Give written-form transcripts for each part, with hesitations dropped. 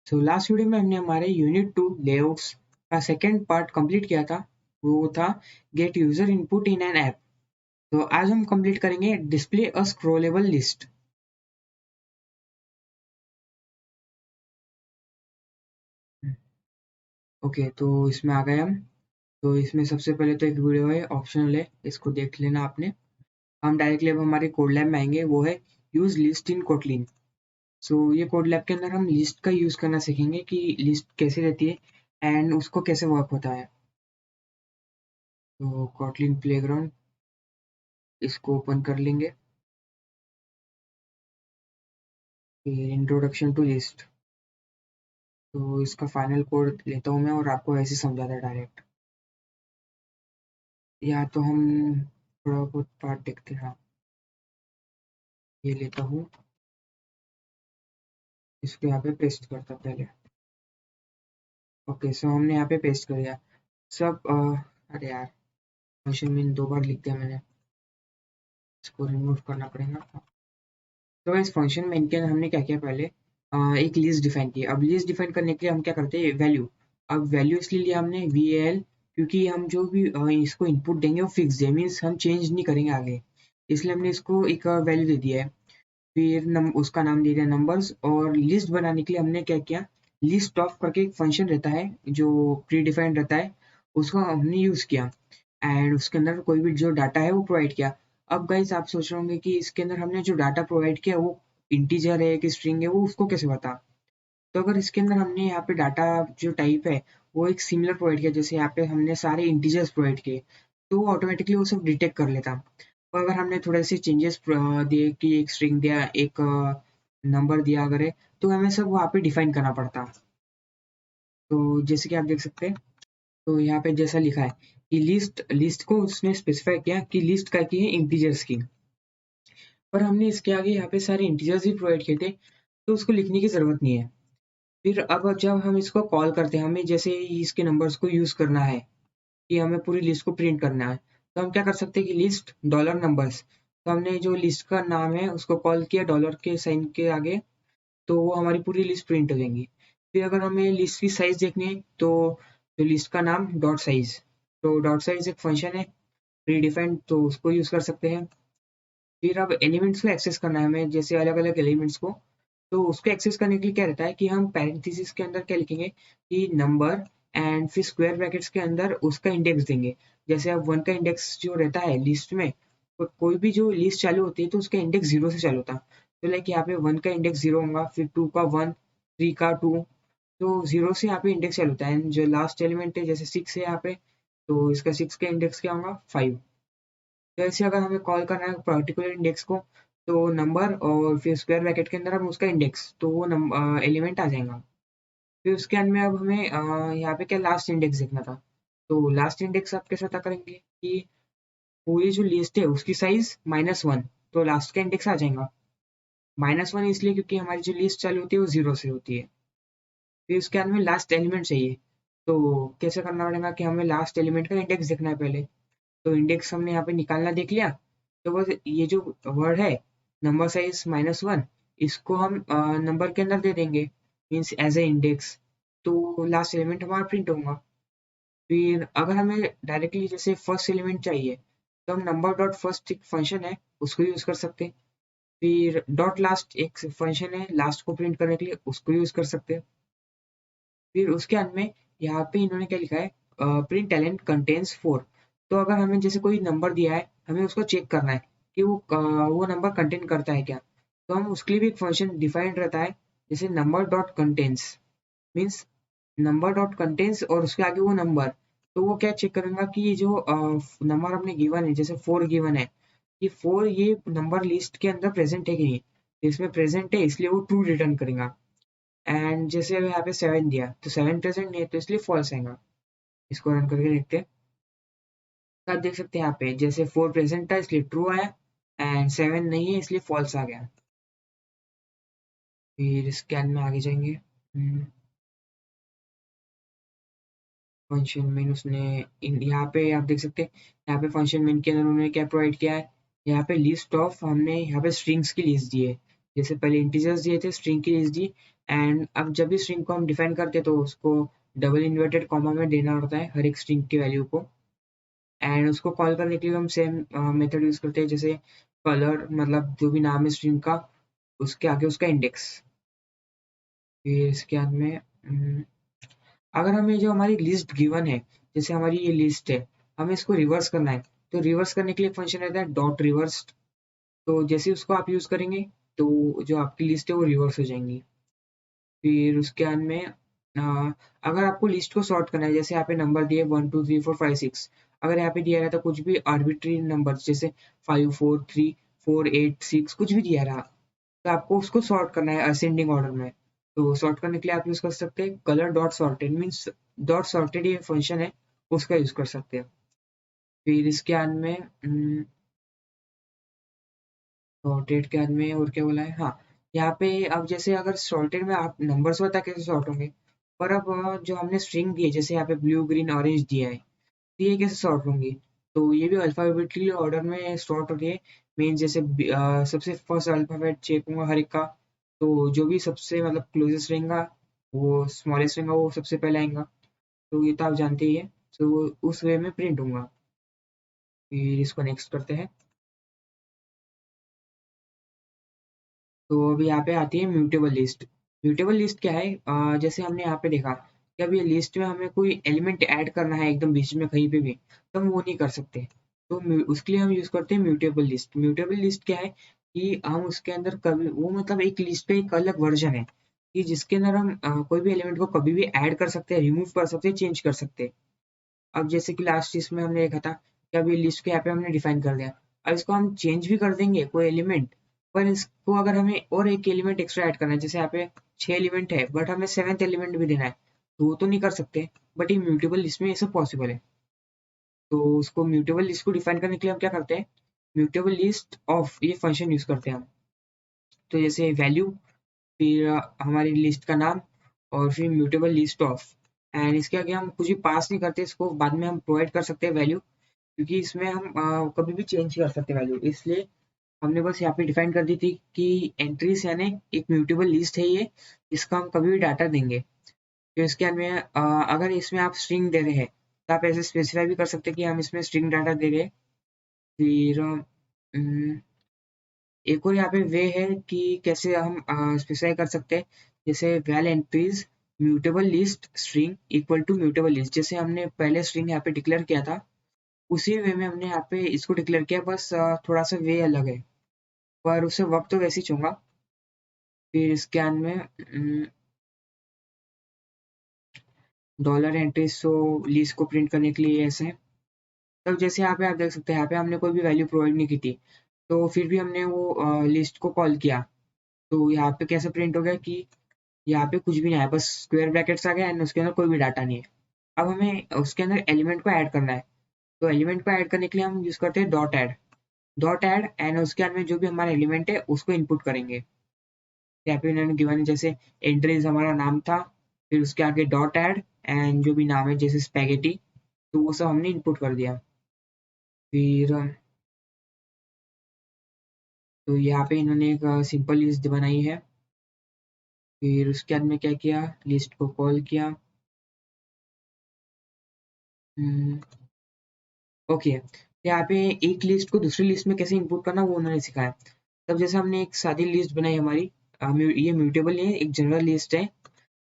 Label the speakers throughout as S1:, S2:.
S1: तो last video में हमने हमारे यूनिट 2 लेआउट्स का सेकंड पार्ट कंप्लीट किया था। वो था gate user input in an app. तो आज हम कंप्लीट करेंगे डिस्प्ले अ स्क्रॉलेबल लिस्ट। ओके, तो इसमें आ गए हम। तो इसमें सबसे पहले तो एक वीडियो है, ऑप्शनल है, इसको देख लेना आपने। हम डायरेक्टली अब हमारे कोड लैब में आएंगे, वो है यूज लिस्ट इन कोटलिन। सो ये कोड लैब के अंदर हम लिस्ट का यूज करना सीखेंगे कि लिस्ट कैसे रहती है एंड उसको कैसे वर्क होता है। तो कोटलिन प्लेग्राउंड, इसको ओपन कर लेंगे। फिर इंट्रोडक्शन टू लिस्ट, तो इसका फाइनल कोड लेता हूँ मैं और आपको ऐसे समझाता है डायरेक्ट। या तो हम थोड़ा बहुत पार्ट देखते हैं। हाँ, ये लेता हूँ, इसको यहाँ पे पेस्ट करता हूँ पहले। ओके, सो हमने यहाँ पे पेस्ट कर दिया सब। अरे यार, फंक्शन में 2 बार लिख दिया मैंने, इसको रिमूव करना पड़ेगा। तो इस फंक्शन में इनके अंदर हमने क्या किया पहले, एक लिस्ट डिफाइन की। अब लिस्ट डिफाइन करने के लिए हम क्या करते हैं, वैल्यू। अब वैल्यू इसलिए लिया हमने val, क्योंकि हम जो भी इसको इनपुट देंगे वो फिक्स है, मीन्स हम चेंज नहीं करेंगे आगे। इसलिए हमने इसको एक वैल्यू दे दिया है। फिर उसका नाम दे दिया नंबर्स। और लिस्ट बनाने के लिए हमने क्या किया, लिस्ट ऑफ करके एक फंक्शन रहता है जो प्री डिफाइंड रहता है, उसको हमने यूज किया। एंड उसके अंदर कोई भी जो डाटा है वो प्रोवाइड किया। अब गाइस आप सोच रहे होंगे कि इसके अंदर हमने जो डाटा प्रोवाइड किया वो इंटीजर है कि स्ट्रिंग है, वो उसको कैसे पता। तो अगर इसके अंदर हमने यहाँ पे डाटा जो टाइप है वो एक सिमिलर प्रोवाइड किया, जैसे यहाँ पे हमने सारे इंटीजर्स प्रोवाइड किए, तो ऑटोमेटिकली वो सब डिटेक्ट कर लेता। और अगर हमने थोड़े से चेंजेस दिए कि एक स्ट्रिंग दिया, एक नंबर दिया अगर है, तो हमें सब वहाँ पे डिफाइन करना पड़ता। तो जैसे कि आप देख सकते हैं, तो यहाँ पे जैसा लिखा है कि लिस्ट लिस्ट को उसने स्पेसिफाई किया कि लिस्ट का की है इंटीजर्स की। पर हमने इसके आगे यहाँ पे सारे इंटीजर्स ही प्रोवाइड किए थे, तो उसको लिखने की जरूरत नहीं है। फिर अब जब हम इसको कॉल करते हैं, हमें जैसे इसके नंबर्स को यूज करना है कि हमें पूरी लिस्ट को प्रिंट करना है, तो हम क्या कर सकते हैं कि लिस्ट डॉलर नंबर्स। तो हमने जो लिस्ट का नाम है उसको कॉल किया डॉलर के साइन के आगे, तो वो हमारी पूरी लिस्ट प्रिंट हो जाएंगी। फिर अगर हमें लिस्ट की साइज देखनी है, तो जो लिस्ट का नाम डॉट साइज, तो डॉट साइज एक फंक्शन है प्री डिफाइंड, तो उसको यूज कर सकते हैं। फिर अब एलिमेंट्स को एक्सेस करना है हमें, जैसे अलग अलग एलिमेंट्स को। तो उसको एक्सेस करने के लिए क्या रहता है कि हम पैरेंथेसिस के अंदर क्या लिखेंगे कि नंबर, एंड फिर स्क्वायर ब्रैकेट्स के अंदर उसका इंडेक्स देंगे। जैसे अब 1 का इंडेक्स जो रहता है लिस्ट में, तो कोई भी जो लिस्ट चालू होती है तो उसका इंडेक्स 0 से चालू होता है। तो लाइक यहाँ पे 1 का इंडेक्स 0 होगा, फिर 2 का 1, 3 का 2, तो 0 से यहाँ पे इंडेक्स चालू होता है। एंड जो लास्ट एलिमेंट है जैसे 6 है यहाँ पे, तो इसका 6 का इंडेक्स क्या होगा, 5। तो ऐसे अगर हमें कॉल करना है पर्टिकुलर इंडेक्स को, तो नंबर और फिर स्क्वायर ब्रैकेट के अंदर हम उसका इंडेक्स, तो वो एलिमेंट आ जाएगा। फिर उसके अंदर में अब हमें यहाँ पे क्या लास्ट इंडेक्स देखना था। तो लास्ट इंडेक्स आप कैसे पता करेंगे कि पूरी जो लिस्ट है उसकी साइज -1, तो लास्ट का इंडेक्स आ जाएगा। -1 इसलिए क्योंकि हमारी जो लिस्ट चालू होती है वो 0 से होती है। फिर उसके अंदर में लास्ट एलिमेंट चाहिए, तो कैसे करना पड़ेगा कि हमें लास्ट एलिमेंट का इंडेक्स देखना है पहले। तो इंडेक्स हमने यहाँ पे निकालना देख लिया। तो बस ये जो वर्ड है नंबर साइज -1, इसको हम नंबर के अंदर दे देंगे, मीन्स एज ए इंडेक्स। तो लास्ट एलिमेंट हमारा प्रिंट होगा। फिर अगर हमें डायरेक्टली जैसे फर्स्ट एलिमेंट चाहिए, तो हम नंबर डॉट फर्स्ट एक फंक्शन है उसको यूज कर सकते हैं। फिर डॉट लास्ट एक फंक्शन है लास्ट को प्रिंट करने के लिए, उसको यूज कर सकते हैं। फिर उसके अंत में यहाँ पे इन्होंने क्या लिखा है, प्रिंट एलिमेंट कंटेन्स 4। तो अगर हमें जैसे कोई नंबर दिया है, हमें उसको चेक करना है कि वो नंबर कंटेन करता है क्या। तो हम उसके लिए भी एक फंक्शन डिफाइंड रहता है, जैसे number dot contains, means number dot contains और उसके आगे वो नंबर। तो वो क्या चेक करेगा कि ये जो नंबर हमने गिवन है, जैसे 4 गिवन है, ये 4 ये नंबर लिस्ट के अंदर प्रेजेंट है कि नहीं। इसमें प्रेजेंट है इसलिए वो ट्रू रिटर्न करेगा। एंड जैसे अभी यहाँ पे 7 दिया, तो 7 प्रेजेंट नहीं है तो इसलिए फॉल्स आएगा। इसको रन करके देखते हैं। तो आप देख सकते हैं यहाँ पे जैसे 4 प्रेजेंट था इसलिए ट्रू आया, एंड 7 नहीं है इसलिए फॉल्स आ गया। फिर स्कैन में आगे जाएंगे। फंक्शन मेन उसने यहाँ पे आप देख सकते हैं, यहाँ पे फंक्शन मेन के अंदर उन्होंने क्या प्रोवाइड किया है, यहाँ पे लिस्ट ऑफ, हमने यहाँ पे स्ट्रिंग्स की लिस्ट दी है। जैसे पहले इंटीजर्स दिए थे, स्ट्रिंग की लिस्ट दी। एंड अब जब भी स्ट्रिंग को हम डिफाइन करते हैं तो उसको डबल इन्वर्टेड कॉमा में देना होता है हर एक स्ट्रिंग की वैल्यू को। एंड उसको कॉल करने के लिए हम सेम मेथड यूज करते हैं, जैसे कलर मतलब जो भी नाम है स्ट्रिंग का उसके आगे उसका इंडेक्स। फिर इसके बाद में अगर हमें जो हमारी लिस्ट गिवन है, जैसे हमारी ये लिस्ट है, हमें इसको रिवर्स करना है, तो रिवर्स करने के लिए फंक्शन रहता है डॉट रिवर्स। तो जैसे उसको आप यूज करेंगे तो जो आपकी लिस्ट है वो रिवर्स हो जाएंगी। फिर उसके बाद में अगर आपको लिस्ट को सॉर्ट करना है, जैसे यहाँ पे नंबर दिए 1 2 3 4 5 6, अगर यहाँ पे दिया रहता कुछ भी आर्बिट्री नंबर जैसे 5 4 3 4 8 6 कुछ भी दिया रहा, तो आपको उसको सॉर्ट करना है असेंडिंग ऑर्डर में। तो सॉर्ट करने के लिए आप यूज कर सकते हैं colour dot sorted, means dot sorted ये फंक्शन है उसका यूज कर सकते हैं। फिर इसके बाद में सॉर्टेड के बाद में और क्या बोला है, हाँ यहाँ पे अब जैसे अगर सॉर्टेड में आप नंबर्स बता कैसे सॉर्ट होंगे, पर अब जो हमने स्ट्रिंग दी है जैसे यहाँ पे ब्लू ग्रीन ऑरेंज दिया है, तो ये कैसे सॉर्ट होंगी, तो ये भी अल्फाबेटिकली ऑर्डर में सॉर्ट होती है। मीन जैसे सबसे फर्स्ट अल्फाबेट चेक होगा हर एक का, तो जो भी सबसे मतलब क्लोजेस्ट रहेगा वो स्मॉलेस्ट रहेगा वो सबसे पहले आएगा। तो ये तो आप जानते ही है, तो उस वे में प्रिंट होगा। फिर इसको नेक्स्ट करते हैं। तो अभी यहाँ पे आती है म्यूटेबल लिस्ट। म्यूटेबल लिस्ट क्या है, जैसे हमने यहाँ पे देखा कि अब ये लिस्ट में हमें कोई एलिमेंट ऐड करना है एकदम बीच में कहीं पे भी, तो हम वो नहीं कर सकते। तो उसके लिए हम यूज करते हैं म्यूटेबल लिस्ट। म्यूटेबल लिस्ट क्या है कि हम उसके अंदर कभी वो मतलब एक लिस्ट का एक अलग वर्जन है कि जिसके अंदर हम कोई भी एलिमेंट को कभी भी ऐड कर सकते हैं, रिमूव कर सकते हैं, चेंज कर सकते हैं। अब जैसे कि लास्ट इसमें हमने देखा था कि अभी लिस्ट के यहाँ पे हमने डिफाइन कर दिया, अब इसको हम चेंज भी कर देंगे कोई एलिमेंट, पर इसको अगर हमें और एक एलिमेंट एक्स्ट्रा ऐड करना है, जैसे यहाँ पे 6 एलिमेंट है बट हमें सेवेंथ एलिमेंट भी देना है, तो वो तो नहीं कर सकते। बट ये म्यूटेबल लिस्ट में ये सब पॉसिबल है। तो उसको म्यूटेबल लिस्ट को डिफाइन करने के लिए हम क्या करते हैं, म्यूटेबल लिस्ट ऑफ ये फंक्शन यूज करते हैं हम। तो जैसे वैल्यू, फिर हमारी लिस्ट का नाम, और फिर म्यूटेबल लिस्ट ऑफ। एंड इसके आगे हम कुछ भी पास नहीं करते, इसको बाद में हम प्रोवाइड कर सकते हैं वैल्यू, क्योंकि इसमें हम कभी भी चेंज कर सकते हैं वैल्यू, इसलिए हमने बस यहाँ पे डिफाइन कर दी थी कि एंट्रीज यानी एक म्यूटेबल लिस्ट है ये, इसका हम कभी भी डाटा देंगे। तो इसके अंदर अगर इसमें आप स्ट्रिंग दे रहे हैं तो आप ऐसे स्पेसिफाई भी कर सकते हैं कि हम इसमें स्ट्रिंग डाटा दे रहे हैं। फिर एक और यहाँ पे वे है कि कैसे हम स्पेसिफाई कर सकते हैं, जैसे val entries mutable list string equal to mutable list, जैसे हमने पहले स्ट्रिंग यहाँ पे डिक्लेयर किया था उसी वे में हमने यहाँ पे इसको डिक्लेयर किया, बस थोड़ा सा वे अलग है, पर उससे वक्त तो वैसे ही चूंगा। फिर स्कैन में डॉलर एंट्रीज सो लिस्ट को प्रिंट करने के लिए ऐसे है। तब जैसे यहाँ पे आप देख सकते हैं यहाँ पे हमने कोई भी वैल्यू प्रोवाइड नहीं की थी, तो फिर भी हमने वो लिस्ट को कॉल किया, तो यहाँ पे कैसे प्रिंट हो गया कि यहाँ पे कुछ भी नहीं है, बस स्क्वायर ब्रैकेट्स आ गया एंड उसके अंदर कोई भी डाटा नहीं है। अब हमें उसके अंदर एलिमेंट को ऐड करना है, तो एलिमेंट को ऐड करने के लिए हम यूज करते हैं dot add. Dot add and उसके अंदर जो भी हमारा एलिमेंट है उसको इनपुट करेंगे। यहाँ पे उन्होंने गिवन है जैसे एंट्रीज हमारा नाम था, फिर उसके आगे डॉट ऐड एंड जो भी नाम है जैसे स्पैगेटी, तो वो सब हमने इनपुट कर दिया। फिर तो यहाँ पे इन्होंने एक सिंपल लिस्ट बनाई है। फिर उसके बाद में क्या किया, लिस्ट को कॉल किया। ओके, यहाँ पे एक लिस्ट को दूसरी लिस्ट में कैसे इंपोर्ट करना वो उन्होंने सिखाया। तब जैसे हमने एक सादी लिस्ट बनाई हमारी, ये म्यूटेबल है, एक जनरल लिस्ट है,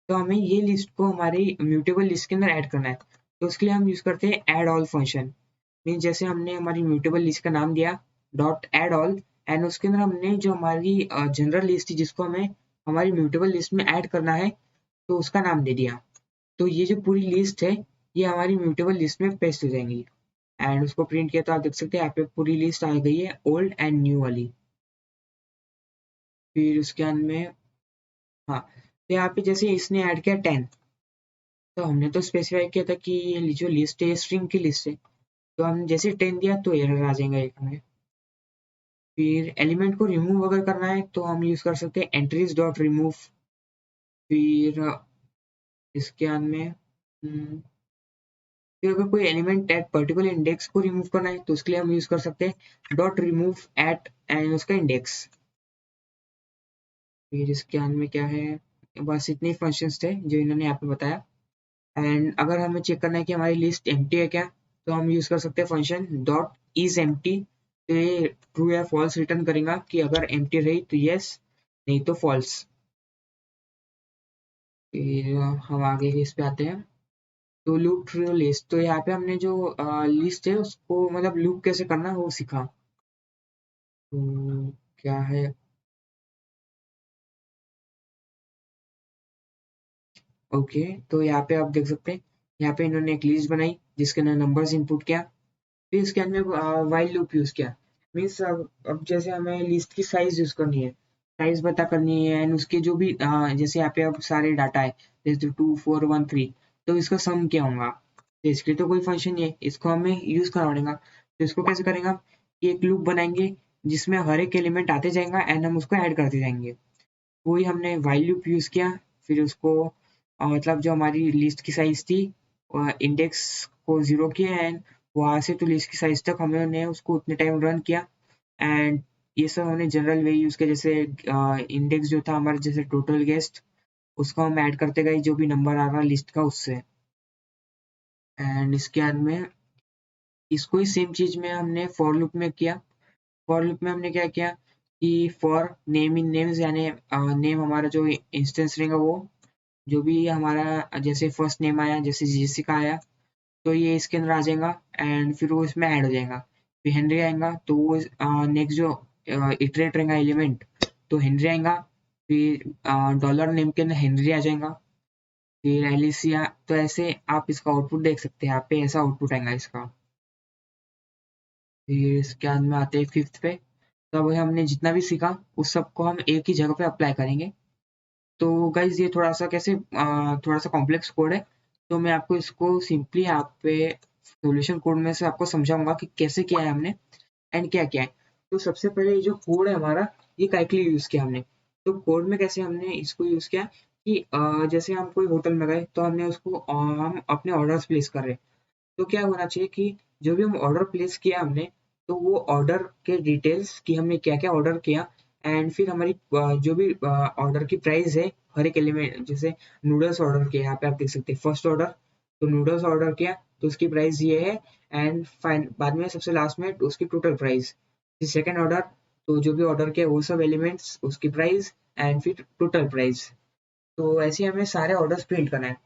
S1: तो हमें ये लिस्ट को हमारी म्यूटेबल लिस्ट के अंदर ऐड करना है। तो उसके लिए हम यूज करते हैं ऐड ऑल फंक्शन। मीन जैसे हमने हमारी म्यूटेबल लिस्ट का नाम दिया डॉट ऐड ऑल, एंड उसके अंदर हमने जो हमारी जनरल लिस्ट थी जिसको हमें हमारी म्यूटेबल लिस्ट में ऐड करना है, तो उसका नाम दे दिया। तो ये जो पूरी लिस्ट है ये हमारी म्यूटेबल लिस्ट में पेस्ट हो जाएंगी। एंड उसको प्रिंट किया तो आप देख सकते हैं यहाँ पे पूरी लिस्ट आ गई है ओल्ड एंड न्यू वाली। फिर उसके बाद में हाँ, तो यहाँ पे जैसे इसने ऐड किया 10, तो हमने तो स्पेसिफाई किया था कि ये जो लिस्ट है स्ट्रिंग की लिस्ट है, तो हम जैसे 10 दिया तो एरर आ जाएगा एक हमें। फिर एलिमेंट को रिमूव अगर करना है तो हम यूज कर सकते हैं एंट्रीज डॉट रिमूव। फिर इसके बाद में फिर अगर कोई एलिमेंट एट पर्टिकुलर इंडेक्स को रिमूव करना है तो उसके लिए हम यूज कर सकते हैं डॉट रिमूव एट एंड उसका इंडेक्स। फिर इसके बाद में क्या है, बस इतने फंक्शंस थे जो इन्होंने यहाँ पे बताया। एंड अगर हमें चेक करना है कि हमारी लिस्ट एम्प्टी है क्या, तो हम यूज कर सकते हैं फंक्शन डॉट इज एम्प्टी। तो ये ट्रू या फॉल्स रिटर्न करेगा कि अगर एम्प्टी रही तो यस, नहीं तो फॉल्स। फिर हम आगे इस पे आते हैं। तो लूप ट्रू लिस्ट, तो यहाँ पे हमने जो लिस्ट है उसको मतलब लूप कैसे करना है वो सीखा। तो क्या है, ओके। तो यहाँ पे आप देख सकते हैं, यहाँ पे इन्होंने एक लिस्ट बनाई जिसके अंदर नंबर्स इनपुट किया, फिर इसके अंदर वाइल लूप यूज किया। मीन्स अब जैसे हमें लिस्ट की साइज यूज करनी है, साइज पता करनी है, एंड उसके जो भी जैसे यहाँ पे अब सारे डाटा है जैसे 2 4 1 3, तो इसका सम क्या होगा। तो इसके लिए तो कोई फंक्शन नहीं है, इसको हमें यूज करना पड़ेगा। तो इसको कैसे करेंगे हम, कि एक लूप बनाएंगे जिसमें हर एक एलिमेंट आते जाएगा एंड हम उसको ऐड करते जाएंगे। वही हमने व्हाइल लूप यूज किया। फिर उसको मतलब जो हमारी लिस्ट की साइज थी, इंडेक्स को 0 किया एंड वहां से तो लिस्ट की साइज तक हमने उसको उतने टाइम रन किया। एंड ये सब हमने जनरल वे यूज किया, जैसे इंडेक्स जो था हमारा, जैसे टोटल गेस्ट, उसको हम ऐड करते गए जो भी नंबर आ रहा लिस्ट का उससे। एंड इसके बाद में इसको ही सेम चीज में हमने फॉर लूप में किया। फॉर लूप में हमने क्या किया कि फॉर नेम इन नेम्स, यानी नेम हमारा जो इंस्टेंस रहेगा वो जो भी हमारा जैसे फर्स्ट नेम आया, जैसे जेसिका आया, तो ये इसके अंदर आ जाएगा एंड फिर वो इसमें ऐड हो जाएगा। फिर हेनरी आएगा तो वो नेक्स्ट जो इटरेट रहेगा एलिमेंट, तो हेनरी आएगा। फिर डॉलर नेम के अंदर हेनरी आ जाएगा, फिर एलिसिया। तो ऐसे आप इसका आउटपुट देख सकते हैं, यहाँ पे ऐसा आउटपुट आएगा इसका। फिर इसके बाद में आते हैं फिफ्थ पे। तो अब हमने जितना भी सीखा उस सबको हम एक ही जगह पे अप्लाई करेंगे। तो गाइज ये थोड़ा सा कैसे थोड़ा सा कॉम्प्लेक्स कोड है, तो मैं आपको इसको सिंपली यहाँ पे सॉल्यूशन कोड में से आपको समझाऊंगा कि कैसे किया है हमने एंड क्या क्या है। तो सबसे पहले ये जो कोड है हमारा, ये काइकली यूज किया हमने। तो कोड में कैसे हमने इसको यूज किया कि जैसे हम कोई होटल में गए तो हमने उसको हम अपने ऑर्डर्स प्लेस कर रहे हैं। तो क्या होना चाहिए कि जो भी हम ऑर्डर प्लेस किया हमने, तो वो ऑर्डर के डिटेल्स कि हमने क्या क्या ऑर्डर किया, एंड फिर हमारी जो भी ऑर्डर की प्राइस है हर एक एलिमेंट, जैसे नूडल्स ऑर्डर किया, यहाँ पे आप देख सकते हैं फर्स्ट ऑर्डर, तो नूडल्स ऑर्डर किया तो उसकी प्राइस ये है। एंड फाइन बाद में सबसे लास्ट में उसकी टोटल प्राइस। फिर सेकेंड ऑर्डर, तो जो भी ऑर्डर किया वो सब एलिमेंट्स उसकी प्राइस एंड फिर टोटल प्राइस। तो ऐसे हमें सारे ऑर्डर्स प्रिंट करना है।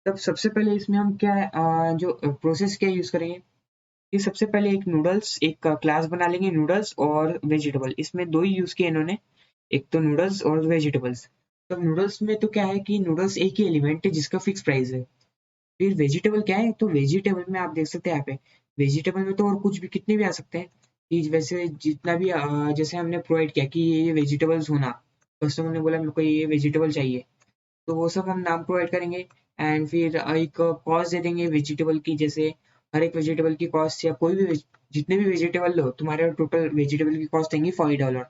S1: तब सबसे पहले इसमें हम क्या जो प्रोसेस क्या यूज करेंगे, कि सबसे पहले एक नूडल्स एक क्लास बना लेंगे, नूडल्स और वेजिटेबल, इसमें दो ही यूज किए इन्होंने, एक तो नूडल्स और वेजिटेबल्स। तो नूडल्स में तो क्या है कि नूडल्स एक ही एलिमेंट है जिसका फिक्स प्राइस है। फिर वेजिटेबल क्या है, तो वेजिटेबल में आप देख सकते हैं यहाँ पे, वेजिटेबल में तो और कुछ भी कितने भी आ सकते हैं, कि वैसे जितना भी जैसे हमने प्रोवाइड किया कि ये वेजिटेबल्स होना, कस्टमर ने बोला मेरे को ये वेजिटेबल चाहिए, तो वो सब हम नाम प्रोवाइड करेंगे। एंड फिर एक कॉस्ट दे देंगे वेजिटेबल की, जैसे हर एक वेजिटेबल की कॉस्ट, या कोई भी जितने भी वेजिटेबल लो तुम्हारे टोटल वेजिटेबल की कॉस्ट आएंगी $5।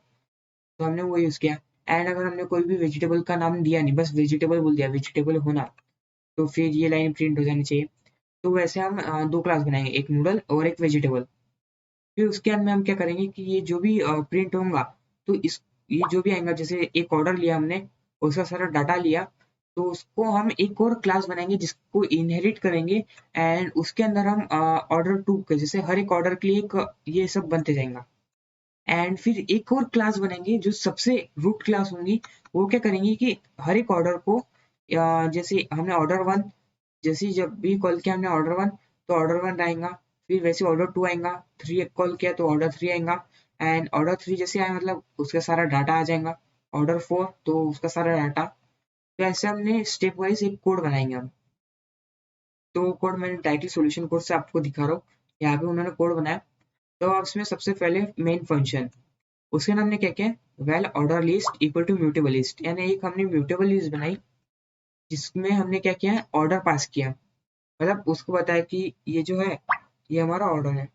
S1: तो हमने वो यूज किया। एंड अगर हमने कोई भी वेजिटेबल का नाम दिया नहीं, बस वेजिटेबल बोल दिया, वेजिटेबल होना, तो फिर ये लाइन प्रिंट हो जानी चाहिए। तो वैसे हम दो क्लास बनाएंगे, एक नूडल और एक वेजिटेबल। फिर उसके अंदर हम क्या करेंगे कि ये जो भी प्रिंट होगा, तो इस ये जो भी आएगा, जैसे एक ऑर्डर लिया हमने, उसका सारा डाटा लिया, तो उसको हम एक और क्लास बनाएंगे जिसको इनहेरिट करेंगे। एंड उसके अंदर हम ऑर्डर टू के, जैसे हर एक ऑर्डर के लिए एक ये सब बनते जाएगा। एंड फिर एक और क्लास बनाएंगे जो सबसे रूट क्लास होंगी, वो क्या करेंगी कि हर एक ऑर्डर को जैसे हमने ऑर्डर वन, जैसे ही जब भी कॉल किया हमने ऑर्डर वन, तो ऑर्डर वन आएगा। फिर वैसे ऑर्डर टू आएगा, थ्री कॉल किया तो ऑर्डर थ्री आएगा। एंड ऑर्डर थ्री जैसे आया मतलब उसका सारा डाटा आ जाएगा। ऑर्डर फोर तो उसका सारा डाटा। तो ऐसे हमने स्टेप वाइज एक कोड बनाएंगे हम। तो कोड मैंने डायरेक्टली सॉल्यूशन कोड से आपको दिखा रहा हूँ, यहाँ पे उन्होंने कोड बनाया। तो अब इसमें सबसे पहले मेन फंक्शन, उसके नाम ने क्या किया, val order list equal to mutable list, यानी एक हमने म्यूटेबल लिस्ट बनाई जिसमें हमने क्या किया, ऑर्डर पास किया। मतलब उसको बताया कि ये जो है ये हमारा ऑर्डर है।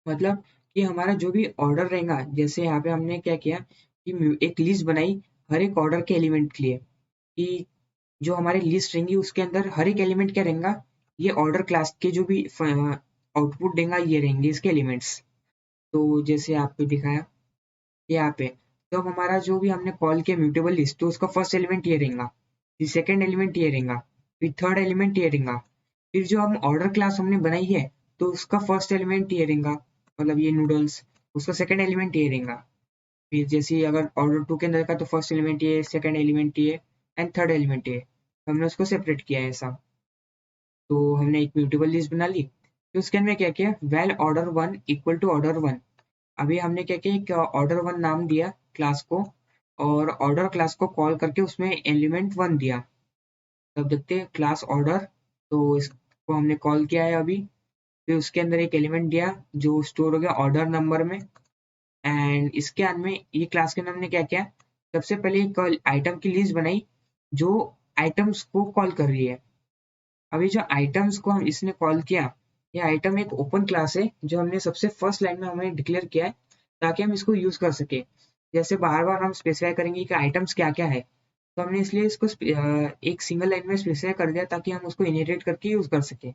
S1: मतलब कि हमारा जो भी ऑर्डर रहेगा, जैसे यहाँ पे हमने क्या किया कि एक लिस्ट बनाई हर एक ऑर्डर के एलिमेंट के लिए, कि जो हमारी लिस्ट रहेंगी उसके अंदर हर एक एलिमेंट क्या रहेगा, ये ऑर्डर क्लास के जो भी आउटपुट देगा ये रहेंगे इसके एलिमेंट्स। तो जैसे आपको दिखाया यहाँ पे, तो अब हमारा जो भी हमने कॉल किया म्यूटेबल लिस्ट, तो उसका फर्स्ट एलिमेंट ये रहेगा, फिर सेकंड एलिमेंट ये रहेगा, फिर थर्ड एलिमेंट ये रहेगा, फिर जो हम ऑर्डर क्लास हमने बनाई है तो उसका फर्स्ट एलिमेंट ये रहेगा, मतलब ये नूडल्स, उसका सेकंड एलिमेंट ये रहेगा। फिर जैसे अगर ऑर्डर 2 के अंदर का तो फर्स्ट एलिमेंट ये, सेकंड एलिमेंट ये एंड थर्ड एलिमेंट ये, हमने उसको सेपरेट किया है ऐसा। तो हमने एक म्यूटेबल लिस्ट बना ली। फिर उसके अंदर क्या किया, val order one equal to order one. अभी हमने क्या किया, एक ऑर्डर वन नाम दिया क्लास को, और ऑर्डर क्लास को कॉल करके उसमें एलिमेंट वन दिया। तब देखते हैं क्लास ऑर्डर, तो इसको हमने कॉल किया है अभी। फिर उसके अंदर एक एलिमेंट दिया जो स्टोर हो गया ऑर्डर नंबर में। एंड इसके अंदर में ये क्लास के अंदर हमने क्या किया, सबसे पहले एक आइटम की लिस्ट बनाई जो आइटम्स को कॉल कर रही है। अभी जो आइटम्स को हम इसने कॉल किया, ये आइटम एक ओपन क्लास है जो हमने सबसे फर्स्ट लाइन में हमें डिक्लेयर किया है ताकि हम इसको यूज कर सके। जैसे बार बार हम स्पेसिफाई करेंगे कि आइटम्स क्या क्या है, तो हमने इसलिए इसको एक सिंगल लाइन में स्पेसिफाई कर दिया ताकि हम उसको इनहेरिट करके यूज कर सके।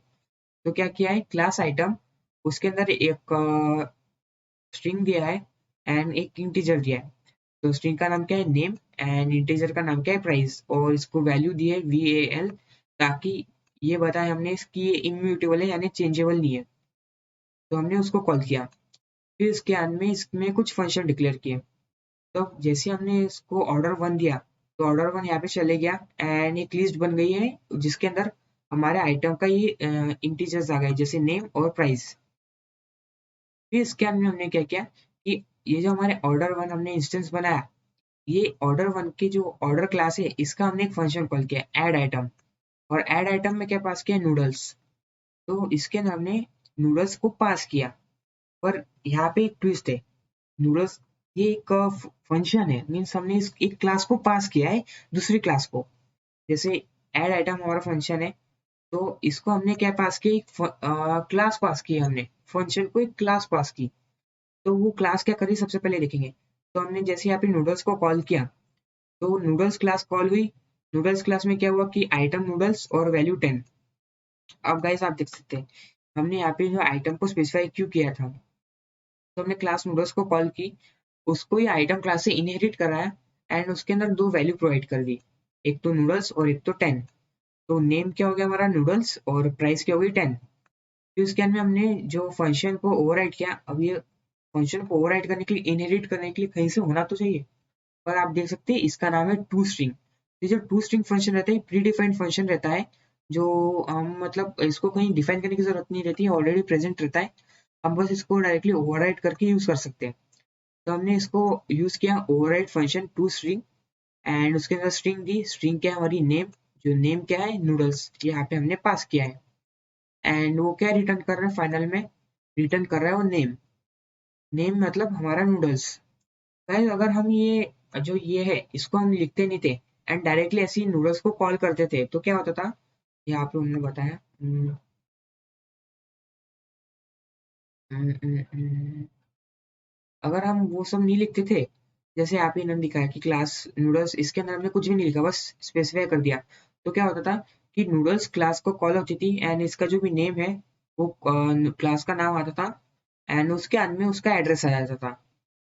S1: तो क्या किया है, क्लास आइटम, उसके अंदर एक स्ट्रिंग दिया है एंड एक इंटीजर दिया है। तो स्ट्रिंग का नाम क्या है, नेम, एंड इंटीजर का नाम क्या है, प्राइस, और इसको वैल्यू दी है VAL, ताकि ये बताए हमने इसकी ये इम्यूटेबल है यानी चेंजेबल नहीं है। तो हमने उसको कॉल किया। फिर इसके अंत में इसमें कुछ फंक्शन डिक्लेयर किए। तो जैसे हमने इसको ऑर्डर वन दिया, तो ऑर्डर वन यहाँ पे चले गया एंड एक लिस्ट बन गई है जिसके अंदर हमारे आइटम का ये इंटीजर्स आ गए जैसे नेम और प्राइस। फिर इसके अंत में हमने क्या किया कि ये जो हमारे ऑर्डर वन हमने इंस्टेंस बनाया, ये ऑर्डर वन की जो ऑर्डर क्लास है इसका हमने एक फंक्शन कॉल किया ऐड आइटम। और ऐड आइटम में क्या पास किया, नूडल्स। तो इसके अंदर हमने नूडल्स को पास किया। पर यहाँ पे एक ट्विस्ट है, नूडल्स ये एक फंक्शन है, मीन्स हमने इस एक क्लास को पास किया है दूसरी क्लास को। जैसे ऐड आइटम हमारा फंक्शन है, तो इसको हमने क्या पास किया, एक क्लास पास की हमने, फंक्शन को एक क्लास पास की। तो वो क्लास क्या करी सबसे पहले देखेंगे। तो हमने जैसे यहाँ पे नूडल्स को कॉल किया, तो नूडल्स क्लास कॉल हुई। नूडल्स क्लास में क्या हुआ कि आइटम नूडल्स और वैल्यू 10। अब गाइस आप देख सकते हैं हमने यहाँ पे जो आइटम को स्पेसिफाई क्यों किया था, तो हमने क्लास नूडल्स को कॉल की, उसको ये आइटम क्लास से इनहेरिट कराया एंड उसके अंदर दो वैल्यू प्रोवाइड कर दी, एक तो नूडल्स और एक तो 10। तो नेम क्या हो गया हमारा, नूडल्स, और प्राइस क्या हो गई 10। फिर उसके अंदर हमने जो फंक्शन को ओवरराइड किया, अब ये फंक्शन को ओवरराइड करने के लिए, इनहेरिट करने के लिए कहीं से होना तो चाहिए। पर आप देख सकते हैं इसका नाम है टू स्ट्रिंग। ये जो टू स्ट्रिंग फंक्शन रहता है प्री डिफाइंड फंक्शन रहता है, जो हम मतलब इसको कहीं डिफाइन करने की जरूरत नहीं रहती है, ऑलरेडी प्रेजेंट रहता है। हम बस इसको डायरेक्टली ओवरराइड करके यूज कर सकते हैं। तो हमने इसको यूज किया override function to string, and उसके अंदर स्ट्रिंग दी, स्ट्रिंग क्या है हमारी, नेम, जो नेम क्या है, नूडल्स, यहाँ पे हमने पास किया है। एंड वो क्या रिटर्न कर रहा है फाइनल में, रिटर्न कर रहा है वो नेम। नेम मतलब हमारा नूडल्स। गाइस अगर हम ये जो ये है इसको हम लिखते नहीं थे एंड डायरेक्टली ऐसे ही नूडल्स को कॉल करते थे तो क्या होता था, यहाँ पे उन्होंने बताया। हम्म, हम्म, हम्म, अगर हम वो सब नहीं लिखते थे, जैसे आप ही इन्होंने दिखा है कि क्लास नूडल्स, इसके अंदर हमने कुछ भी नहीं लिखा, बस स्पेसिफाई कर दिया, तो क्या होता था कि नूडल्स क्लास को कॉल होती थी एंड इसका जो भी नेम है वो क्लास का नाम आता था, एंड उसके अंत में उसका एड्रेस आ जाता था।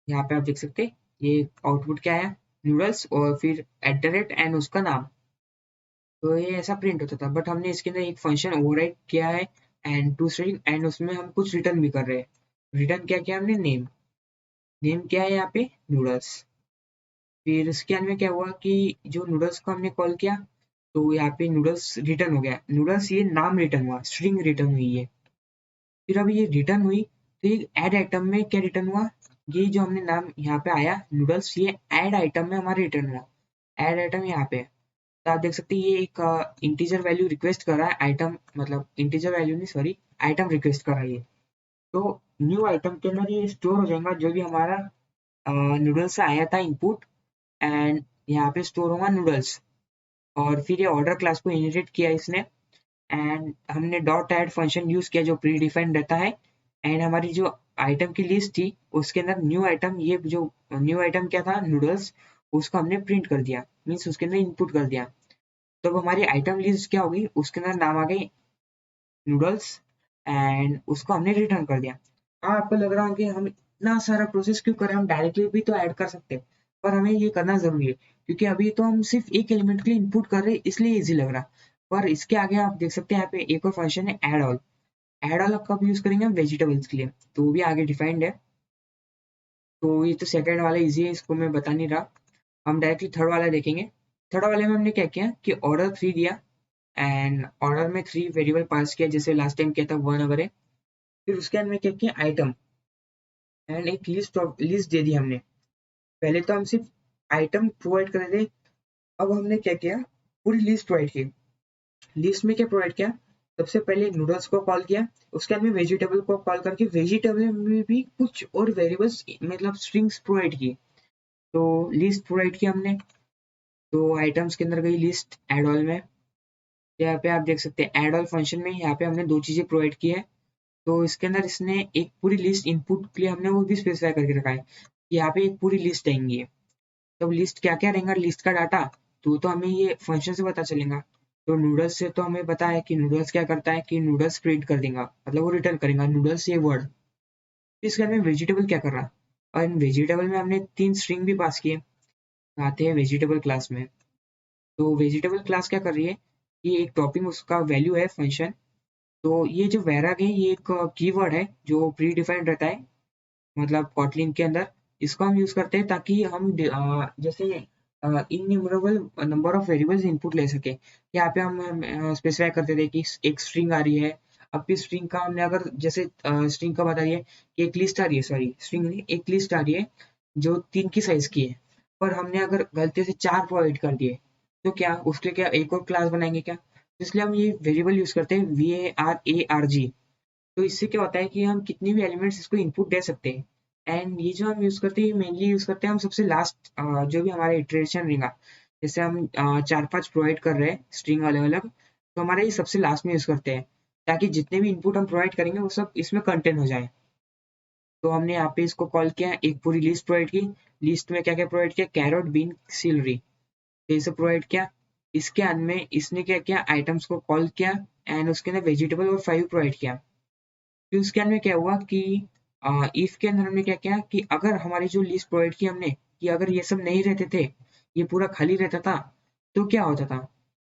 S1: यहाँ पे आप देख सकते हैं ये आउटपुट क्या है, नूडल्स और फिर एट द रेट एंड उसका नाम। तो ये ऐसा प्रिंट होता था, बट हमने इसके अंदर एक फंक्शन ओवरराइड किया है एंड टू स्ट्रिंग, एंड उसमें हम कुछ रिटर्न भी कर रहे हैं। रिटर्न क्या किया हमने, नेम। नेम क्या है यहाँ पे, नूडल्स। फिर इसके अंदर में क्या हुआ कि जो नूडल्स को हमने कॉल किया, तो यहाँ पे नूडल्स रिटर्न हो गया, नूडल्स ये नाम रिटर्न हुआ, स्ट्रिंग रिटर्न हुई है। फिर अभी ये रिटर्न हुई, तो ये ऐड आइटम में क्या रिटर्न हुआ, ये जो हमने नाम यहाँ पे आया नूडल्स, ये ऐड आइटम में हमारा रिटर्न हुआ। ऐड आइटम यहाँ पे है। तो आप देख सकते हैं ये एक इंटीजर वैल्यू रिक्वेस्ट कर रहा है, आइटम मतलब इंटीजर वैल्यू नहीं, सॉरी, आइटम रिक्वेस्ट कर रहा है ये। तो न्यू आइटम के अंदर ये स्टोर हो जाएगा जो भी हमारा नूडल्स से आया था इनपुट, एंड यहाँ पे स्टोर होगा नूडल्स। और फिर ये ऑर्डर क्लास को इनहेरिट किया इसने, एंड हमने डॉट ऐड फंक्शन यूज किया जो प्री डिफाइंड रहता है। एंड हमारी जो आइटम की लिस्ट थी उसके अंदर न्यू आइटम, ये जो न्यू आइटम क्या था, नूडल्स, उसको हमने प्रिंट कर दिया, मीन्स उसके अंदर इनपुट कर दिया। तो अब हमारी आइटम लिस्ट क्या होगी, उसके अंदर नाम आ गई नूडल्स, एंड उसको हमने रिटर्न कर दिया। हाँ आपको लग रहा है कि हम इतना सारा प्रोसेस क्यों करें, हम डायरेक्टली भी तो ऐड कर सकते हैं। पर हमें ये करना जरूरी है, क्योंकि अभी तो हम सिर्फ एक एलिमेंट के लिए इनपुट कर रहे हैं इसलिए इजी लग रहा। पर इसके आगे आप देख सकते हैं यहाँ पे एक और फंक्शन है ऐड ऑल। ऐड ऑल कब यूज करेंगे हम? वेजिटेबल्स के लिए, तो वो भी आगे डिफाइंड है। तो ये तो सेकंड वाला इजी है, इसको मैं बता नहीं रहा। हम डायरेक्टली थर्ड वाला देखेंगे। थर्ड वाले में हमने क्या किया कि ऑर्डर 3 दिया, एंड ऑर्डर में 3 वेरिएबल पास किया जैसे लास्ट टाइम किया था 1 अगर है। फिर उसके अंदर में क्या किया आइटम, एंड एक लिस्ट दे दी हमने। पहले तो हम सिर्फ आइटम प्रोवाइड कर रहे थे, अब हमने क्या किया पूरी लिस्ट प्रोवाइड की। लिस्ट में क्या प्रोवाइड किया? सबसे पहले नूडल्स को कॉल किया, उसके बाद में वेजिटेबल को कॉल करके वेजिटेबल में भी कुछ और वेरिएबल्स मतलब स्ट्रिंग्स प्रोवाइड की। तो लिस्ट प्रोवाइड की हमने, तो आइटम्स के अंदर गई लिस्ट एड ऑल में। यहाँ पे आप देख सकते हैं एड ऑल फंक्शन में यहाँ पे हमने दो चीजें प्रोवाइड की है। तो इसके अंदर इसने एक पूरी लिस्ट इनपुट के लिए हमने वो भी स्पेसिफाई करके रखा है। यहाँ पे एक पूरी लिस्ट आएंगी, तब लिस्ट क्या क्या रहेगा लिस्ट का डाटा, तो हमें ये फंक्शन से पता चलेगा। तो नूडल्स से तो हमें पता है कि नूडल्स क्या करता है कि नूडल्स प्रिंट कर देगा, मतलब वो रिटर्न करेगा नूडल्स ये वर्ड। इसके अंदर वेजिटेबल क्या कर रहा, और इन वेजिटेबल में हमने 3 स्ट्रिंग भी पास किए, आते हैं वेजिटेबल क्लास में। तो वेजिटेबल क्लास क्या कर रही है, ये एक टॉपिंग उसका वैल्यू है फंक्शन। तो ये जो वैराग है ये एक कीवर्ड है जो प्री डिफाइंड रहता है, मतलब कॉटलिन के अंदर। इसको हम यूज करते हैं ताकि हम जैसे innumerable number of variables input ले सके। यहाँ पे हम स्पेसिफाई करते थे कि एक स्ट्रिंग आ रही है। अब इस स्ट्रिंग का हमने अगर जैसे स्ट्रिंग का बता रही है कि एक लिस्ट आ रही है, सॉरी स्ट्रिंग नहीं एक लिस्ट आ रही है जो 3 की साइज की है, पर हमने अगर गलती से 4 प्रोवाइड कर दिए तो क्या उसके क्या एक और क्लास बनाएंगे क्या? तो इसलिए हम ये वेरिएबल यूज करते हैं VARARG। तो इससे क्या होता है कि हम कितनी भी एलिमेंट्स इसको इनपुट दे सकते हैं। एंड ये जो हम यूज करते हैं मेनली यूज करते हैं हम सबसे लास्ट जो भी हमारा इटरेशन रहेगा, जैसे हम 4-5 प्रोवाइड कर रहे हैं स्ट्रिंग अलग अलग, तो हमारा ये सबसे लास्ट में यूज करते हैं ताकि जितने भी इनपुट हम प्रोवाइड करेंगे वो सब इसमें कंटेंट हो जाए। तो हमने यहाँ पे इसको कॉल किया, एक पूरी लिस्ट प्रोवाइड की। लिस्ट में क्या क्या प्रोवाइड किया, कैरोट बीन सिलरी, ये सब प्रोवाइड किया। इसके अंत में इसने क्या किया आइटम्स को कॉल किया, एंड उसके अंदर वेजिटेबल और 5 प्रोवाइड किया। फिर उसके अंदर क्या हुआ कि इफ के अंदर हमने क्या किया कि अगर हमारी जो लिस्ट प्रोवाइड की हमने कि अगर ये सब नहीं रहते थे, ये पूरा खाली रहता था, तो क्या होता था?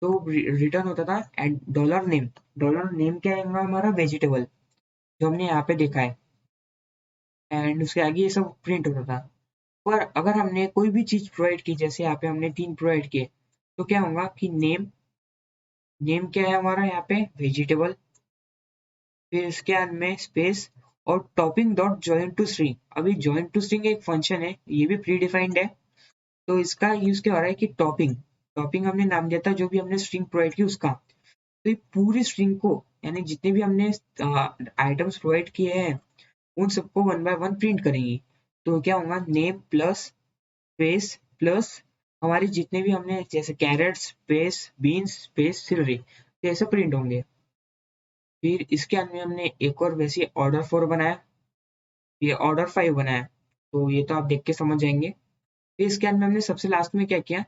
S1: तो रिटर्न होता था at dollar name. Dollar name क्या है हमारा वेजिटेबल जो हमने यहाँ पे देखा है, एंड उसके आगे ये सब प्रिंट होता था। पर अगर हमने कोई भी चीज प्रोवाइड की, जैसे यहाँ पे हमने 3 प्रोवाइड किए, तो क्या होगा कि नेम, नेम क्या है हमारा यहाँ पे वेजिटेबल, फिर इसके अंत में स्पेस और topping dot join to string. अभी जॉइन टू स्ट्रिंग एक फंक्शन है, ये भी प्री डिफाइंड है। तो इसका यूज क्या हो रहा है कि टॉपिंग, टॉपिंग हमने नाम दिया था जो भी हमने स्ट्रिंग प्रोवाइड की उसका। तो ये पूरी स्ट्रिंग को यानी जितने भी हमने आइटम्स प्रोवाइड किए हैं उन सबको वन बाय वन प्रिंट करेंगी। तो क्या होगा नेम प्लस स्पेस प्लस हमारी जितने भी हमने जैसे carrot space beans space celery, तो ऐसे प्रिंट होंगे। फिर इसके अंदर हमने एक और वैसे ऑर्डर 4 बनाया, ये ऑर्डर 5 बनाया, तो ये तो आप देख के समझ जाएंगे। फिर इसके अंदर हमने सबसे लास्ट में क्या किया,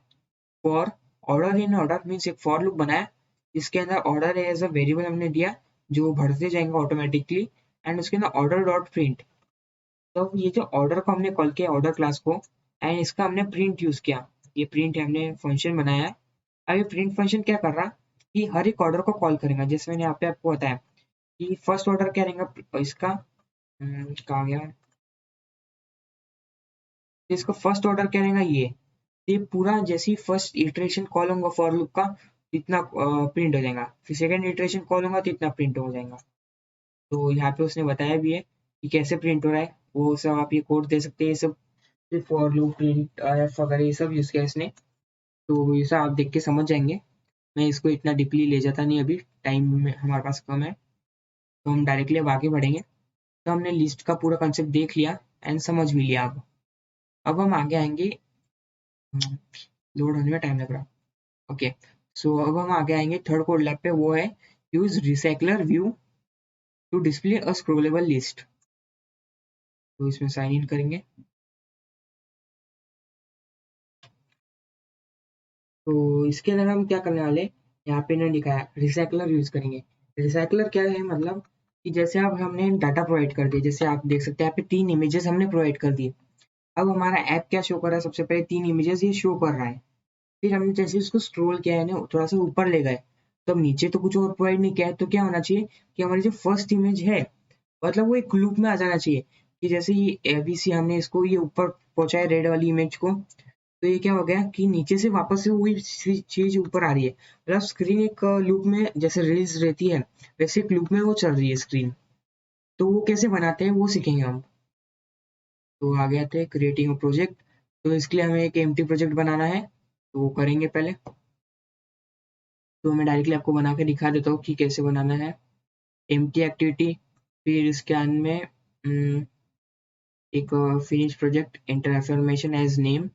S1: for order in order means एक फॉर लूप बनाया। इसके अंदर ऑर्डर एज अ वेरिएबल हमने दिया जो बढ़ते जाएंगे ऑटोमेटिकली, एंड उसके अंदर ऑर्डर डॉट प्रिंट। तो ये जो ऑर्डर को हमने कॉल किया ऑर्डर क्लास को, एंड इसका हमने प्रिंट यूज किया, ये प्रिंट हमने फंक्शन बनाया है। अब ये प्रिंट फंक्शन क्या कर रहा कि हर एक ऑर्डर को कॉल करेगा, जैसे मैंने यहाँ पे आपको बताया कि फर्स्ट ऑर्डर क्या रहेगा इसका, कहा गया इसका फर्स्ट ऑर्डर क्या रहेगा, ये पूरा जैसे ही फर्स्ट इटरेशन कॉल होगा फॉर लूप का इतना प्रिंट हो जाएगा, फिर सेकंड इटरेशन कॉल होगा तो इतना प्रिंट हो जाएगा। तो यहाँ पे उसने बताया भी है कि कैसे प्रिंट हो रहा है, वो सब आप ये कोड दे सकते हैं, ये सब फॉर लूप प्रिंट एफ वगैरह ये सब यूज किया इसने। तो ये सब आप देख के समझ जाएंगे, मैं इसको इतना डीपली ले जाता नहीं, अभी टाइम में हमारे पास कम है, तो हम डायरेक्टली अब आगे बढ़ेंगे। तो हमने लिस्ट का पूरा कंसेप्ट देख लिया एंड समझ भी लिया। अब हम आगे आएंगे, लोड होने में टाइम लग रहा। ओके, सो अब हम आगे आएंगे थर्ड कोड लैब पे, वो है use recycler view to display a scrollable list. तो इसमें साइन इन करेंगे। तो इसके अंदर हम क्या करने वाले, यहाँ पे ने लिखा है रिसाइकलर यूज करेंगे। रिसाइकलर क्या है मतलब कि जैसे अब हमने डाटा प्रोवाइड कर दिया, जैसे आप देख सकते हैं यहाँ पे 3 इमेजेस हमने प्रोवाइड कर दिए। अब हमारा ऐप क्या शो कर रहा है, सबसे पहले 3 इमेजेस ये शो कर रहा है। फिर हमने जैसे उसको स्क्रॉल किया है ना, थोड़ा सा ऊपर ले गए, तो अब नीचे तो कुछ और प्रोवाइड नहीं किया है, तो क्या होना चाहिए कि हमारी जो फर्स्ट इमेज है, मतलब वो एक लूप में आ जाना चाहिए कि जैसे ये एबीसी हमने इसको ये ऊपर पहुंचाया रेड वाली इमेज को, तो ये क्या हो गया कि नीचे से वापस से वही चीज ऊपर आ रही है, मतलब स्क्रीन एक लूप में जैसे रील्स रहती है वैसे एक लूप में वो चल रही है स्क्रीन। तो वो कैसे बनाते हैं वो सीखेंगे हम। तो आ गया थे क्रिएटिंग अ प्रोजेक्ट। तो इसके लिए हमें एक एम्प्टी प्रोजेक्ट बनाना है, तो वो करेंगे पहले। तो मैं डायरेक्टली आपको बना के दिखा देता हूँ कि कैसे बनाना है। एम्प्टी एक्टिविटी, फिर इसके अंत में एक finish project, enter affirmation as name.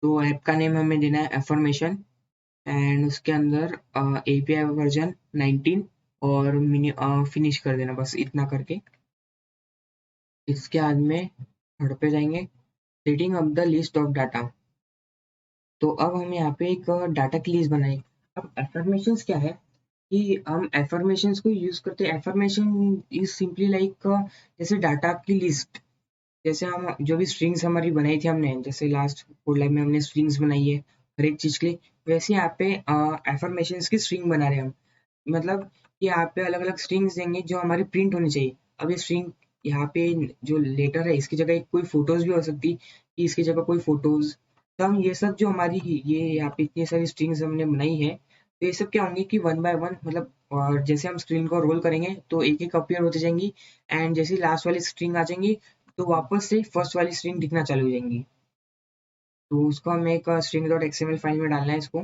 S1: तो ऐप का नेम हमें देना है एफर्मेशन, एंड उसके अंदर एपीआई वर्जन 19 और मिनी फिनिश कर देना, बस इतना करके। इसके बाद में थर्ड पे जाएंगे, setting up the list of data. तो अब हम यहाँ पे एक डाटा की लिस्ट बनाई। अब एफर्मेशंस क्या है कि हम एफर्मेशंस को यूज करते हैं। एफर्मेशन इज सिंपली लाइक जैसे डाटा की लिस्ट, जैसे हम जो भी स्ट्रिंग्स हमारी बनाई थी हमने, जैसे लास्ट कोड लाइन में हमने स्ट्रिंग्स बनाई है हर एक चीज के लिए, वैसे यहाँ पे एफर्मेशंस की स्ट्रिंग बना रहे हैं हम। मतलब कि यहाँ पे अलग अलग स्ट्रिंग्स देंगे जो हमारी प्रिंट होनी चाहिए। अब ये स्ट्रिंग यहाँ पे जो लेटर है इसकी जगह कोई फोटोज भी हो सकती, कि इसकी जगह कोई फोटोज। तो हम ये सब जो हमारी ये यहाँ पे इतनी सारी स्ट्रिंग्स हमने बनाई है, तो ये सब क्या होंगे कि वन बाय वन, मतलब और जैसे हम स्क्रीन को रोल करेंगे तो एक एक अपीयर होती जाएंगी, एंड जैसे लास्ट वाली स्ट्रिंग आ जाएंगी तो वापस से फर्स्ट वाली स्ट्रिंग दिखना चालू हो जाएंगी। तो उसको हमें एक स्ट्रिंग डॉट एक्सएमएल फाइल में डालना है इसको।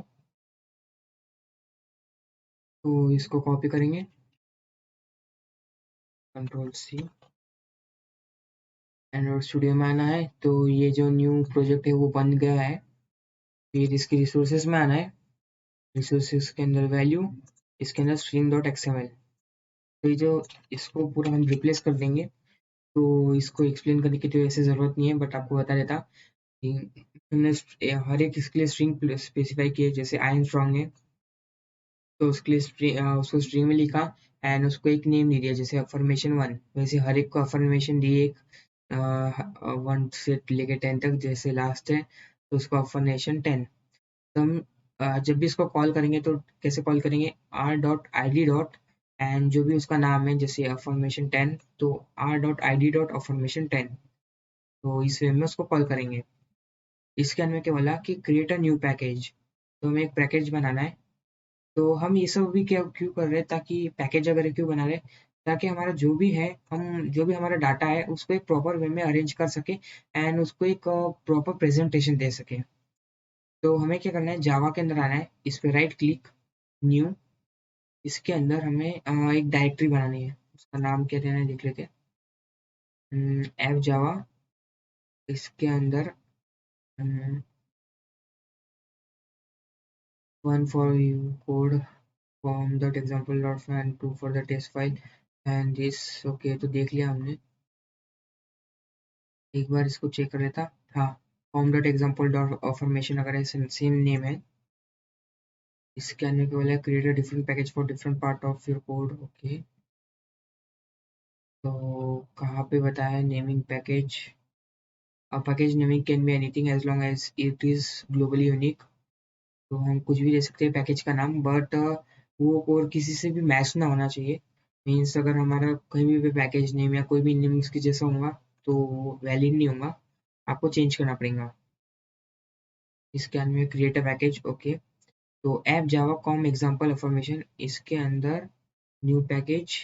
S1: तो इसको कॉपी करेंगे, कंट्रोल सी, एंड्रॉइड स्टूडियो में आना है। तो ये जो न्यू प्रोजेक्ट है वो बन गया है। फिर इसकी रिसोर्सेज में आना है, रिसोर्सेज के अंदर वैल्यू, इसके अंदर स्ट्रिंग डॉट एक्सएमएल। तो ये जो इसको पूरा हम रिप्लेस कर देंगे। तो इसको एक्सप्लेन करने की तो ऐसे ज़रूरत नहीं है, बट आपको बता देता कि हमने हर एक इसके लिए स्ट्रिंग स्पेसिफाई की है। जैसे आई एम स्ट्रॉन्ग है, तो उसके लिए उसको स्ट्रिंग में लिखा, एंड उसको एक नेम दे दिया जैसे अफर्मेशन 1। वैसे हर एक को अफर्मेशन दिए, एक 1 से लेके 10 तक, जैसे लास्ट है तो उसको अफर्मेशन 10। तो हम जब भी इसको कॉल करेंगे तो कैसे कॉल करेंगे, R dot I D dot, and जो भी उसका नाम है जैसे अफर्मेशन 10, तो R dot I D dot affirmation 10। तो इस वे में उसको कॉल करेंगे। इसके अंदर क्या बोला कि क्रिएट अ न्यू पैकेज, तो हमें एक पैकेज बनाना है। तो हम ये सब भी क्या क्यों कर रहे हैं, ताकि पैकेज वगैरह क्यों बना रहे हैं, ताकि हमारा जो भी है, हम जो भी हमारा डाटा है उसको एक प्रॉपर वे में अरेंज कर सके, एंड उसको एक प्रॉपर प्रेजेंटेशन दे सके। तो हमें क्या करना है, जावा के अंदर आना है, इस पे राइट क्लिक, न्यू। इसके अंदर हमें एक डायरेक्टरी बनानी है, उसका नाम क्या देना है देख लेते हैं, एफ जावा। इसके अंदर one for you code from that example dot and two for the test file and this। Okay, तो देख लिया हमने, एक बार इसको चेक कर लेता। हाँ, form dot example dot affirmation अगर सेम नेम है। इसके अंदर क्या बोला, create a different package for different part of your code. Okay, तो कहाँ पे बताया naming package, package naming can be anything as long as it is globally unique. तो हम कुछ भी दे सकते हैं पैकेज का नाम, बट वो और किसी से भी मैच ना होना चाहिए। मीन्स अगर हमारा कहीं भी पैकेज नेम या कोई भी नेम उसके जैसा होगा तो वो वैलिड नहीं होगा, आपको चेंज करना पड़ेगा। इसके अंदर क्रिएट अ पैकेज, ओके। तो ऐप जावा कॉम एग्जाम्पल इंफॉर्मेशन, इसके अंदर न्यू पैकेज,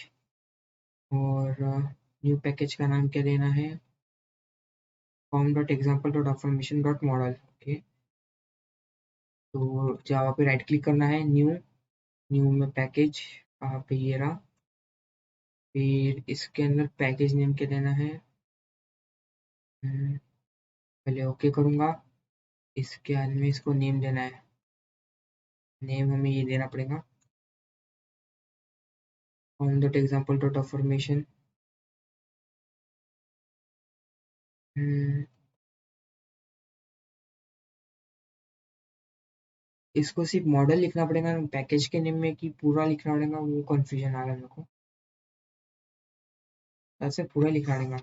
S1: और न्यू पैकेज का नाम क्या देना है, com dot example dot information dot model. Okay, तो जावा पे राइट क्लिक करना है, न्यू, न्यू में पैकेज, कहाँ पे ये रहा। फिर इसके अंदर पैकेज नेम क्या देना है, पहले ओके करूँगा। इसके बाद में इसको नेम देना है, नेम हमें ये देना पड़ेगा, form dot example dot affirmation. इसको सिर्फ मॉडल लिखना पड़ेगा पैकेज के नेम में, कि पूरा लिखना पड़ेगा, वो कंफ्यूजन आ रहा है मेरे को। ऐसे पूरा लिखना पड़ेगा।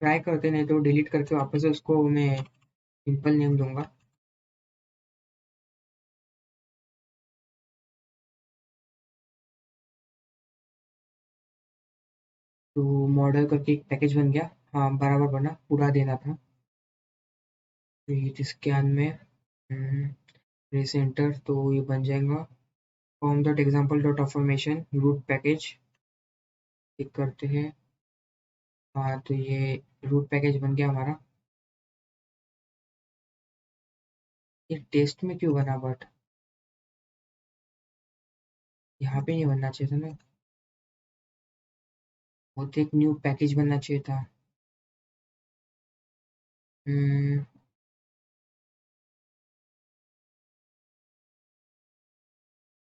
S1: ट्राई करते, नहीं तो डिलीट करके वापस से उसको मैं सिंपल नेम दूंगा। तो मॉडल करके एक पैकेज बन गया। हाँ बराबर बना, पूरा देना था। फिर स्कैन में प्रेस एंटर तो ये बन जाएगा form dot example dot affirmation root package. Click करते हैं। हाँ तो ये रूट पैकेज बन गया हमारा। ये टेस्ट में क्यों बना, बट यहाँ पे नहीं बनना चाहिए था ना, वो तो एक न्यू पैकेज बनना चाहिए था। हम्म,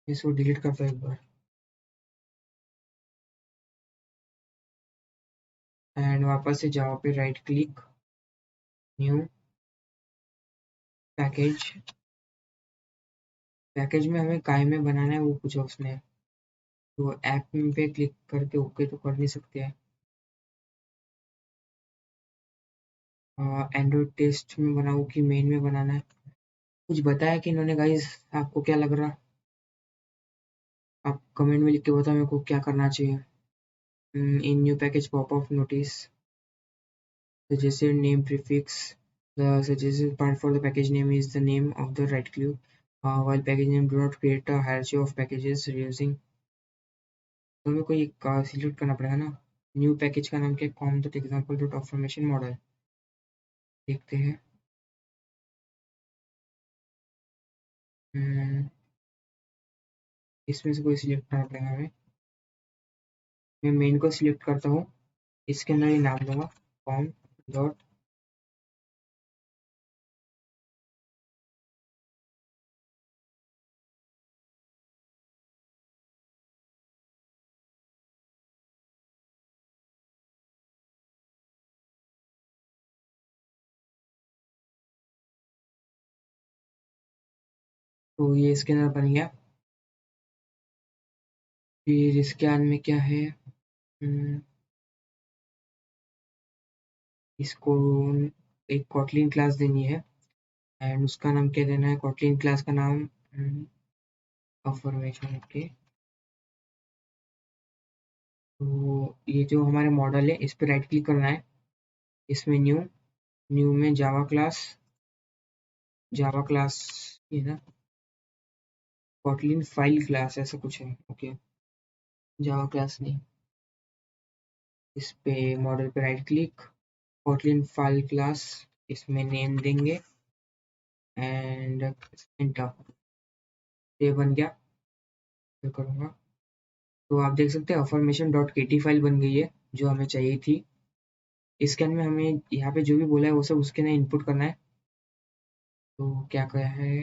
S1: इसको डिलीट करता हूँ एक बार एंड वापस से जावा पे right click, new package. Package में हमें काय में बनाना है वो पूछा उसने, तो ऐप में पे क्लिक करके ओके तो कर नहीं सकते हैं। एंड्रॉइड टेस्ट में बनाऊँ कि मेन में बनाना है, कुछ बताया कि इन्होंने गाइस, आपको क्या लग रहा? आप कमेंट में लिख के बताओ मेरे को क्या करना चाहिए। In new package popup notice suggested name prefix. The suggested part for the package name is the name of the right clue. While package name do not create a hierarchy of packages using, तो हमें कोई एक select करना पड़ेगा ना। New package का नाम क्या, com dot example dot affirmation model. देखते हैं। हम्म, इसमें से कोई सिलेक्ट करना पड़ेगा हमें। मैं मेन को सिलेक्ट करता हूँ, इसके अंदर ही नाम दूंगा कॉम डॉट। तो ये इसके अंदर बन गया। फिर इसके अंदर में क्या है, इसको एक कॉटलिन क्लास देनी है एंड उसका नाम क्या देना है, कॉटलिन क्लास का नाम अफर्मेशन। ओके, तो ये जो हमारे मॉडल है इस पे राइट क्लिक करना है, इसमें न्यू, न्यू में जावा क्लास, जावा क्लास ये ना, कॉटलिन फाइल क्लास ऐसा कुछ है। ओके, जावा क्लास नहीं, इस पे मॉडल पे right click, Kotlin file class, इसमें नेम देंगे एंड एंटर। ये बन गया। फिर करूँगा तो आप देख सकते हैं अफर्मेशन डॉट केटी फाइल बन गई है जो हमें चाहिए थी। स्कैन में हमें यहाँ पे जो भी बोला है वो सब उसके अंदर इनपुट करना है। तो क्या क्या है,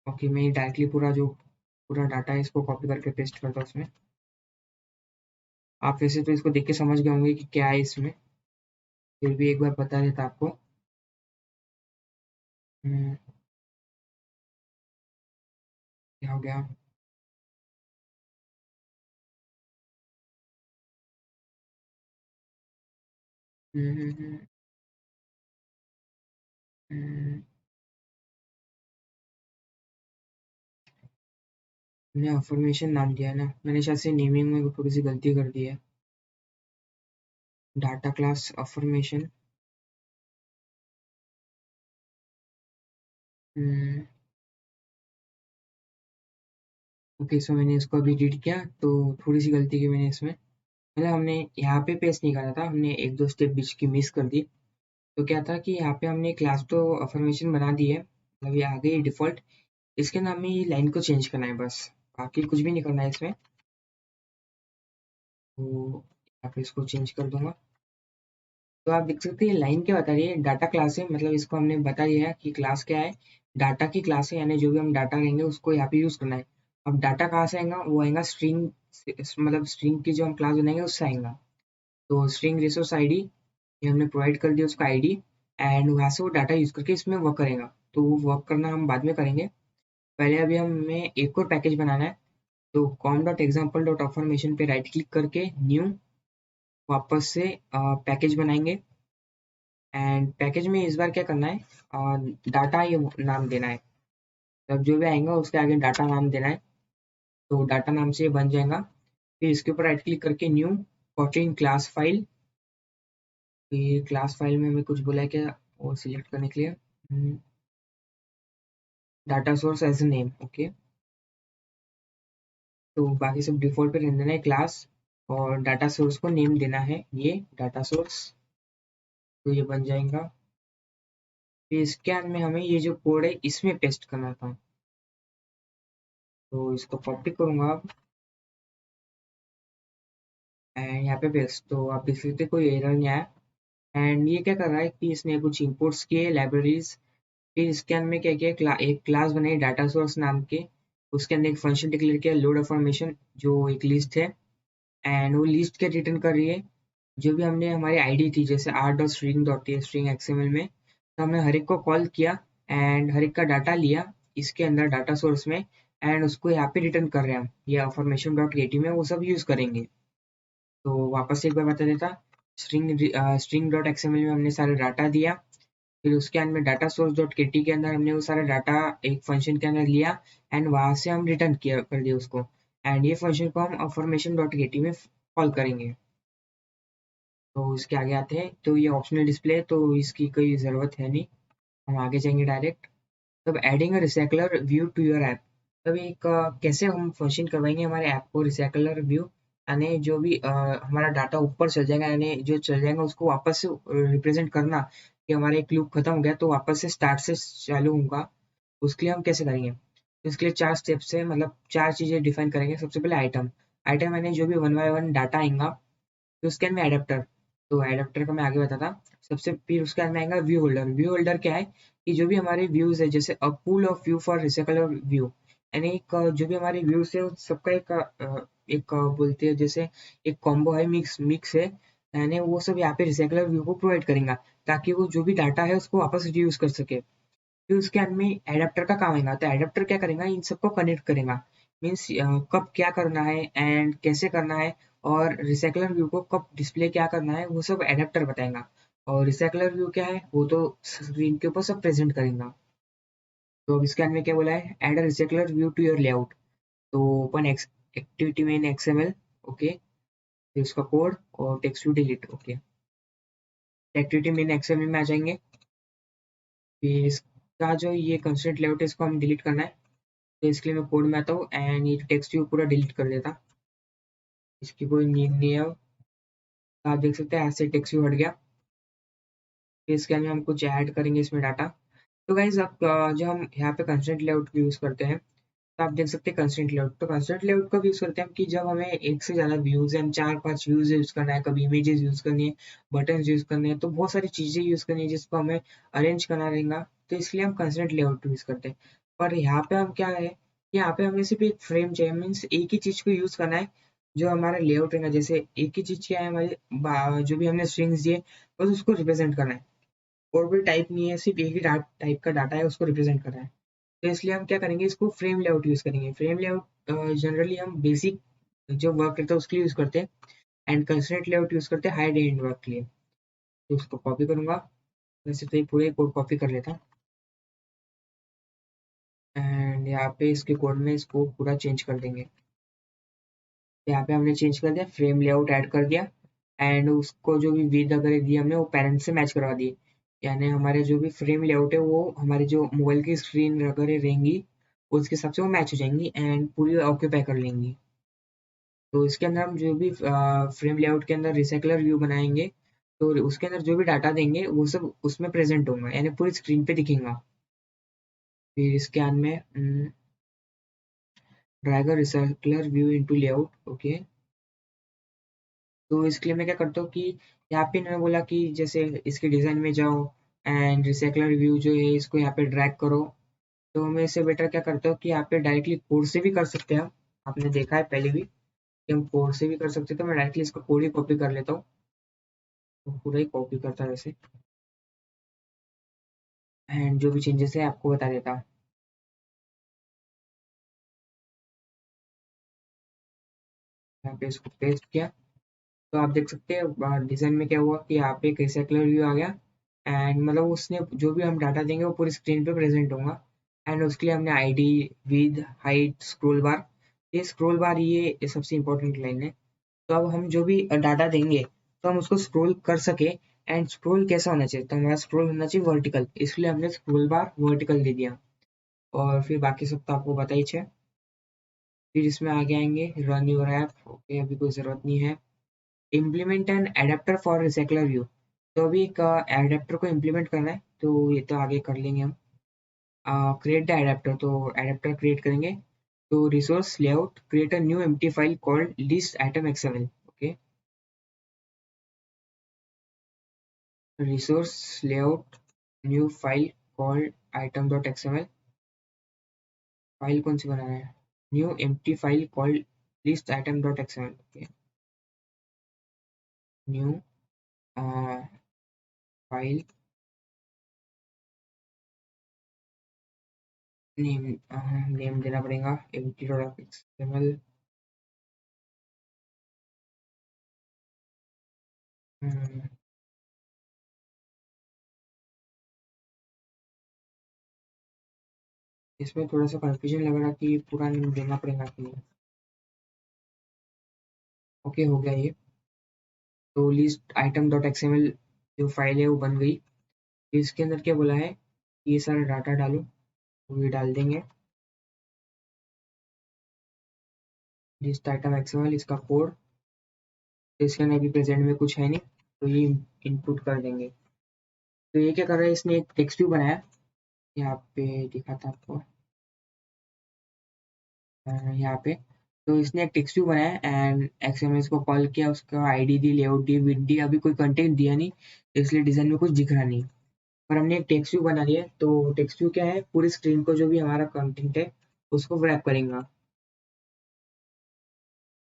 S1: ओके मैं डायरेक्टली पूरा जो पूरा डाटा है इसको कॉपी करके पेस्ट करता हूँ उसमें। आप वैसे तो इसको देख के समझ गए होंगे कि क्या है इसमें, फिर भी एक बार बता देता आपको। हम्म, क्या हो गया। हम्म, हम्म, हम्म, मैंने अफर्मेशन नाम दिया है ना, मैंने शायद से नेमिंग में थोड़ी सी गलती कर दी है। Data class affirmation. ओके, सो मैंने इसको अभी रीड किया तो थोड़ी सी गलती की मैंने इसमें, मतलब हमने यहाँ पे पेस्ट नहीं करना था, हमने एक दो स्टेप बीच की मिस कर दी। तो क्या था कि यहाँ पे हमने क्लास तो अफर्मेशन बना दी है, मतलब ये आ गई डिफ़ॉल्ट। इसके नाम में ये लाइन को चेंज करना है बस, बाकी कुछ भी नहीं करना है इसमें। तो यहाँ पे इसको चेंज कर दूँगा। तो आप देख सकते हैं ये लाइन क्या बता रही है, डाटा क्लास है, मतलब इसको हमने बता दिया है कि क्लास क्या है, डाटा की क्लास है, यानी जो भी हम डाटा लेंगे उसको यहाँ पे यूज़ करना है। अब डाटा कहाँ से आएगा, वो आएगा स्ट्रिंग, मतलब स्ट्रिंग की जो हम क्लास बनाएंगे उससे आएगा। तो स्ट्रिंग रिसोर्स आईडी ये हमने प्रोवाइड कर दिया उसका आईडी, एंड वहाँ से वो डाटा यूज़ करके इसमें वर्क करेगा। तो वो वर्क करना हम बाद में करेंगे, पहले अभी हमें एक और पैकेज बनाना है। तो com.example.automation पे राइट क्लिक करके न्यू, वापस से पैकेज बनाएंगे। एंड पैकेज में इस बार क्या करना है, डाटा ये नाम देना है। तब जो भी आएगा उसके आगे डाटा नाम देना है, तो डाटा नाम से ये बन जाएगा। फिर इसके ऊपर राइट क्लिक करके न्यू कोटिंग क्लास फाइल। फिर क्लास फाइल में हमें कुछ बोला है क्या वो सिलेक्ट करने के लिए, data source as a name. Okay, तो बाकी सब डिफॉल्ट पे रहने देना है क्लास, और डाटा सोर्स को नेम देना है ये डाटा सोर्स। तो ये बन जाएगा। फिर इसके अंदर में हमें ये जो कोड है इसमें पेस्ट करना था, तो इसको कॉपी करूंगा अब एंड यहाँ पे पेस्ट। तो आप देख सकते हैं कोई एरर नहीं आया। एंड ये क्या कर रहा है कि इसने कुछ इंपोर्ट्स किए लाइब्रेरीज। फिर इसके अंदर में क्या किया, एक क्लास बनाई डाटा सोर्स नाम के, उसके अंदर एक फंक्शन डिक्लेयर किया लोड इन्फॉर्मेशन, जो एक लिस्ट है। एंड वो लिस्ट क्या रिटर्न कर रही है, जो भी हमने हमारी आईडी थी जैसे r.string.ts स्ट्रिंग एक्सएमएल में, तो हमने हर एक को कॉल किया एंड हर एक का डाटा लिया इसके अंदर डाटा सोर्स में, एंड उसको यहाँ पे रिटर्न कर रहे हैं हम, ये इन्फॉर्मेशन डॉट गेटी में वो सब यूज करेंगे। तो वापस से एक बार बता देता, स्ट्रिंग डॉट एक्सएमएल में हमने सारा डाटा दिया। फिर उसके अंदर डाटा सोर्स डॉट केटी के अंदर हमने वो सारा डाटा एक फंक्शन के अंदर लिया, एंड वहां से हम रिटर्न किया कर दिया उसको। एंड ये फंक्शन को हम इन्फॉर्मेशन डॉट गेटी में कॉल करेंगे। तो इसके आगे आते हैं, तो ये ऑप्शनल डिस्प्ले तो इसकी कोई ज़रूरत है नहीं, हम आगे जाएंगे डायरेक्ट। तब adding a recycler view to your app. तब एक कैसे हम फंक्शन करवाएंगे हमारे ऐप को रिसाइकलर व्यू, यानी जो भी हमारा डाटा ऊपर चल जाएगा, यानी जो चल जाएगा उसको वापस से रिप्रेजेंट करना कि हमारा एक लूप खत्म हो गया तो वापस से स्टार्ट से चालू होगा। उसके लिए हम कैसे करेंगे, तो इसके लिए 4 स्टेप्स है, मतलब 4 चीज़ें डिफाइन करेंगे। सबसे पहले आइटम, आइटम यानी जो भी वन बाय वन डाटा आएगा। फिर उसके अंदर में एडेप्टर, तो एडेप्टर का मैं आगे बताता। सबसे फिर उसके अंदर आएगा व्यू होल्डर। व्यू होल्डर क्या है कि जो भी हमारे व्यूज है, जैसे अ pool of view for recycler view, यानी एक जो भी हमारे व्यूज है उस सबका एक बोलते हैं जैसे एक कॉम्बो है, मिक्स है, यानी वो सब यहाँ पे रिसाइकलर व्यू को प्रोवाइड करेंगे ताकि वो जो भी डाटा है उसको वापस रीयूज कर सके। फिर उसके अंत में एडेप्टर का काम आएगा, तो एडेप्टर क्या करेगा, इन सबको कनेक्ट करेगा। मीन्स कब क्या करना है एंड कैसे करना है, और रिसाइकलर व्यू को कब डिस्प्ले क्या करना है वो सब एडेप्टर बताएगा। और रिसाइकलर व्यू क्या है वो तो स्क्रीन के ऊपर सब प्रेजेंट करेगा। तो अब इसके अंत में क्या बोला है, add a recycler view to your layout. तो ओपन एक्टिविटी में एक्सएमएल। ओके, फिर उसका कोड और text to delete. Okay, activity में एक्सएमएल में आ जाएंगे। फिर इसका जो ये कंस्ट्रेंट लेआउट है इसको हम डिलीट करना है, तो इसके लिए मैं कोड में आता हूँ एंड ये टेक्स्ट व्यू पूरा डिलीट कर देता। इसकी कोई नीड नहीं है अब। आप देख सकते हैं ऐसे टेक्स्ट व्यू हट गया। फिर इसके अंदर हम कुछ ऐड करेंगे इसमें डाटा। तो गाइज आप जो हम यहाँ पे कंस्ट्रेंट लेआउट यूज करते हैं, तो आप देख सकते हैं कंस्ट्रेंट लेआउट। तो कंस्ट्रेंट लेआउट कब यूज करते हैं हम, कि जब हमें एक से ज्यादा व्यूज है, हम 4-5 व्यूज यूज करना है, कभी इमेजेस यूज करनी है, बटन यूज करने हैं, तो बहुत सारी चीजें यूज करनी है जिसको हमें अरेंज करना रहेगा, तो इसलिए हम कंस्ट्रेंट लेआउट यूज करते हैं। पर यहाँ पे हम क्या है, यहाँ पे हमें सिर्फ एक फ्रेम चाहिए, मीन्स एक ही चीज को यूज करना है। जो हमारा लेआउट रहेगा, जैसे एक ही चीज क्या है हमारे जो भी हमने स्ट्रिंग्स दिए बस उसको रिप्रेजेंट करना है, और भी टाइप नहीं है, सिर्फ एक ही टाइप का डाटा है उसको रिप्रेजेंट करना है। तो इसलिए हम क्या करेंगे, इसको फ्रेम लेआउट यूज करेंगे। फ्रेम लेआउट जनरली हम बेसिक जो वर्क करते हैं उसके लिए यूज करते हैं, एंड कंस्ट्रेंट लेआउट यूज करते हैं हाई एंड वर्क के लिए। तो उसको कॉपी करूंगा, वैसे तो ये पूरे कोड कॉपी कर लेता, एंड यहाँ पे इसके कोड में इसको पूरा चेंज कर देंगे। यहाँ पे हमने चेंज कर दिया, फ्रेम लेआउट ऐड कर दिया, एंड उसको जो भी विड्थ वगैरह दी हमने वो पेरेंट से मैच करवा दी। यानी हमारे जो भी फ्रेम लेआउट है वो हमारे जो मोबाइल की स्क्रीन वगैरह रहेंगी उसके हिसाब से वो मैच हो जाएंगी एंड पूरी ऑक्यूपाई कर लेंगी। तो इसके अंदर हम जो भी फ्रेम लेआउट के अंदर रिसाइकलर व्यू बनाएंगे, तो उसके अंदर जो भी डाटा देंगे वो सब उसमें प्रेजेंट होगा, यानी पूरी स्क्रीन पे दिखेगा। फिर इसके अंदर में drag a recycler view into layout. Okay, तो इसके लिए मैं क्या करता हूँ कि यहाँ पे इन्होंने बोला कि जैसे इसके डिजाइन में जाओ एंड रिसाइकलर व्यू जो है इसको यहाँ पे ड्रैग करो। तो मैं इससे बेटर क्या करता हूँ कि यहाँ पे डायरेक्टली कोड से भी कर सकते हैं हम, आपने देखा है पहले भी कि हम कोड से भी कर सकते हैं, तो मैं डायरेक्टली इसका कोड ही कॉपी कर लेता हूँ। तो पूरा ही कॉपी करता है वैसे, एंड जो भी चेंजेस है आपको बता देता हूँ। यहाँ पे इसको पेस्ट किया, तो आप देख सकते हैं डिज़ाइन में क्या हुआ कि यहाँ पे एक रिसाइकलर व्यू आ गया। एंड मतलब उसने जो भी हम डाटा देंगे वो पूरी स्क्रीन पे प्रेजेंट होगा। एंड उसके लिए हमने आईडी, विद, हाइट, स्क्रॉल बार, ये स्क्रॉल बार ये सबसे इंपॉर्टेंट लाइन है। तो अब हम जो भी डाटा देंगे तो हम उसको स्क्रॉल कर सके। एंड स्क्रॉल कैसा होना चाहिए, तो हमारा स्क्रॉल होना चाहिए वर्टिकल, इसलिए हमने स्क्रॉल बार वर्टिकल दे दिया। और फिर बाकी सब तो आपको पता ही है। फिर इसमें आगे आएंगे रन योर ऐप, ओके अभी कोई ज़रूरत नहीं है। Implement an adapter for recycler view, तो अभी एक एडेप्टर को इम्प्लीमेंट करना है, तो ये तो आगे कर लेंगे हम। क्रिएट द एडेप्टर, तो एडेप्टर क्रिएट करेंगे। तो resource layout, create a new empty file called list item XML, okay. Resource layout, new file called item dot XML, file कौन सी बनाना है, new empty file called list item dot XML, okay. New file name, name देना पड़ेगा empty dot XML. इसमें थोड़ा सा confusion लग रहा कि पूरा नेम देना पड़ेगा कि नहीं। ओके हो गया ये। तो लिस्ट आइटम डॉट एक्सएमएल जो फाइल है वो बन गई। फिर इसके अंदर क्या बोला है, ये सारा डाटा डालो, तो ये डाल देंगे। लिस्ट आइटम एक्सएमएल इसका कोड, तो इसके अंदर अभी प्रेजेंट में कुछ है नहीं, तो ये इनपुट कर देंगे। तो ये क्या कर रहा है, इसने एक टेक्स्ट व्यू बनाया, यहाँ पे दिखा था आपको, यहाँ पे। तो इसने एक टेक्स्ट व्यू बनाया एंड एक्सएमएस को कॉल किया, उसका आईडी दी, लेआउट दी, विड्थ दी, अभी कोई कंटेंट दिया नहीं, तो इसलिए डिजाइन में कुछ दिख रहा नहीं। पर हमने एक टेक्स्ट व्यू बना लिया है, तो टेक्स्ट व्यू क्या है, पूरी स्क्रीन को जो भी हमारा कंटेंट है उसको रैप करेगा।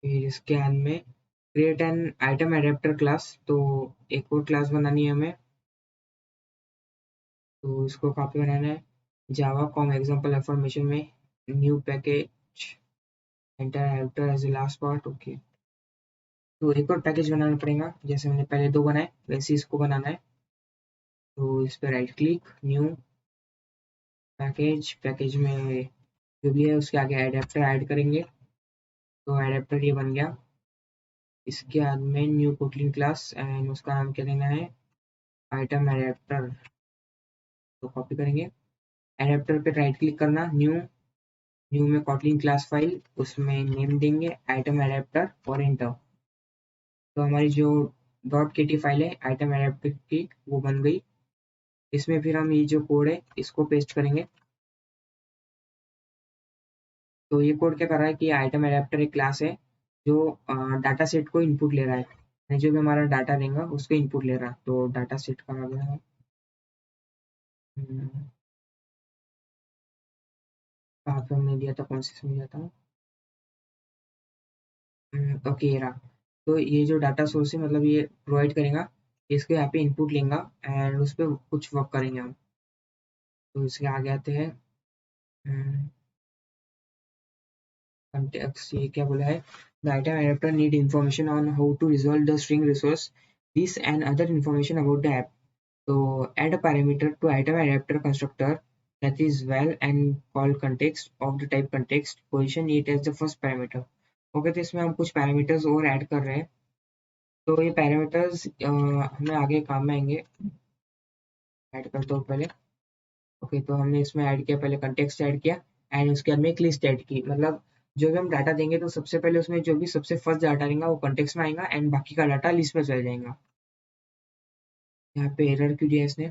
S1: फिर इसके अंत में create an item adapter class, तो एक और क्लास बनानी है हमें, तो इसको कहाँ पे बनाना है, जावा कॉम एग्जाम्पल इंफॉर्मेशन में, new package enter adapter as a last part, okay. तो एक और पैकेज बनाना पड़ेगा, जैसे हमने पहले दो बनाए वैसे इसको बनाना है। तो इस पर right click, new package, package में जो भी है उसके आगे एडेप्टर ऐड करेंगे, तो एडेप्टर ये बन गया। इसके बाद में न्यू कोटलिन क्लास एंड उसका नाम क्या देना है, आइटम एडेप्टर, तो कॉपी करेंगे। एडेप्टर पे राइट क्लिक करना, न्यू, न्यू में कोटलिन क्लास फाइल, उसमें नेम देंगे आइटम एडेप्टर और एंटर। तो हमारी जो डॉट के टी फाइल है आइटम एडेप्टर की वो बन गई। इसमें फिर हम ये जो कोड है इसको पेस्ट करेंगे। तो ये कोड क्या कर रहा है कि आइटम एडेप्टर एक क्लास है जो डाटा सेट को इनपुट ले रहा है, यानी जो भी हमारा डाटा देगा उसको इनपुट ले रहा है, तो डाटा सेट का आ गया है। हम्म, कहाँ पे हमने दिया था, कौन से समझा था, ओके ये रहा। तो ये जो डाटा सोर्स है मतलब ये प्रोवाइड करेगा, इसको यहाँ पे इनपुट लेगा एंड उस पर कुछ वर्क करेंगे हम। तो इसके आगे आते हैं, context, ये क्या बोला है, the item adapter need information on how to resolve the string resource, this and other information about the app. So add a parameter to item adapter constructor that is val and call context of the type context, position it as the first parameter. Okay, तो इसमें हम कुछ parameters और add कर रहे हैं। तो ये पैरामीटर्स हमें आगे काम में आएंगे, ऐड करते हो पहले। ओके, तो हमने इसमें ऐड किया, पहले कंटेक्स्ट ऐड किया एंड उसके बाद में एक लिस्ट ऐड की, मतलब जो भी हम डाटा देंगे तो सबसे पहले उसमें जो भी सबसे फर्स्ट डाटा रहेगा वो कंटेक्स्ट में आएगा एंड बाकी का डाटा लिस्ट में चल जाएगा। यहाँ पे एरर क्यों दिया इसने,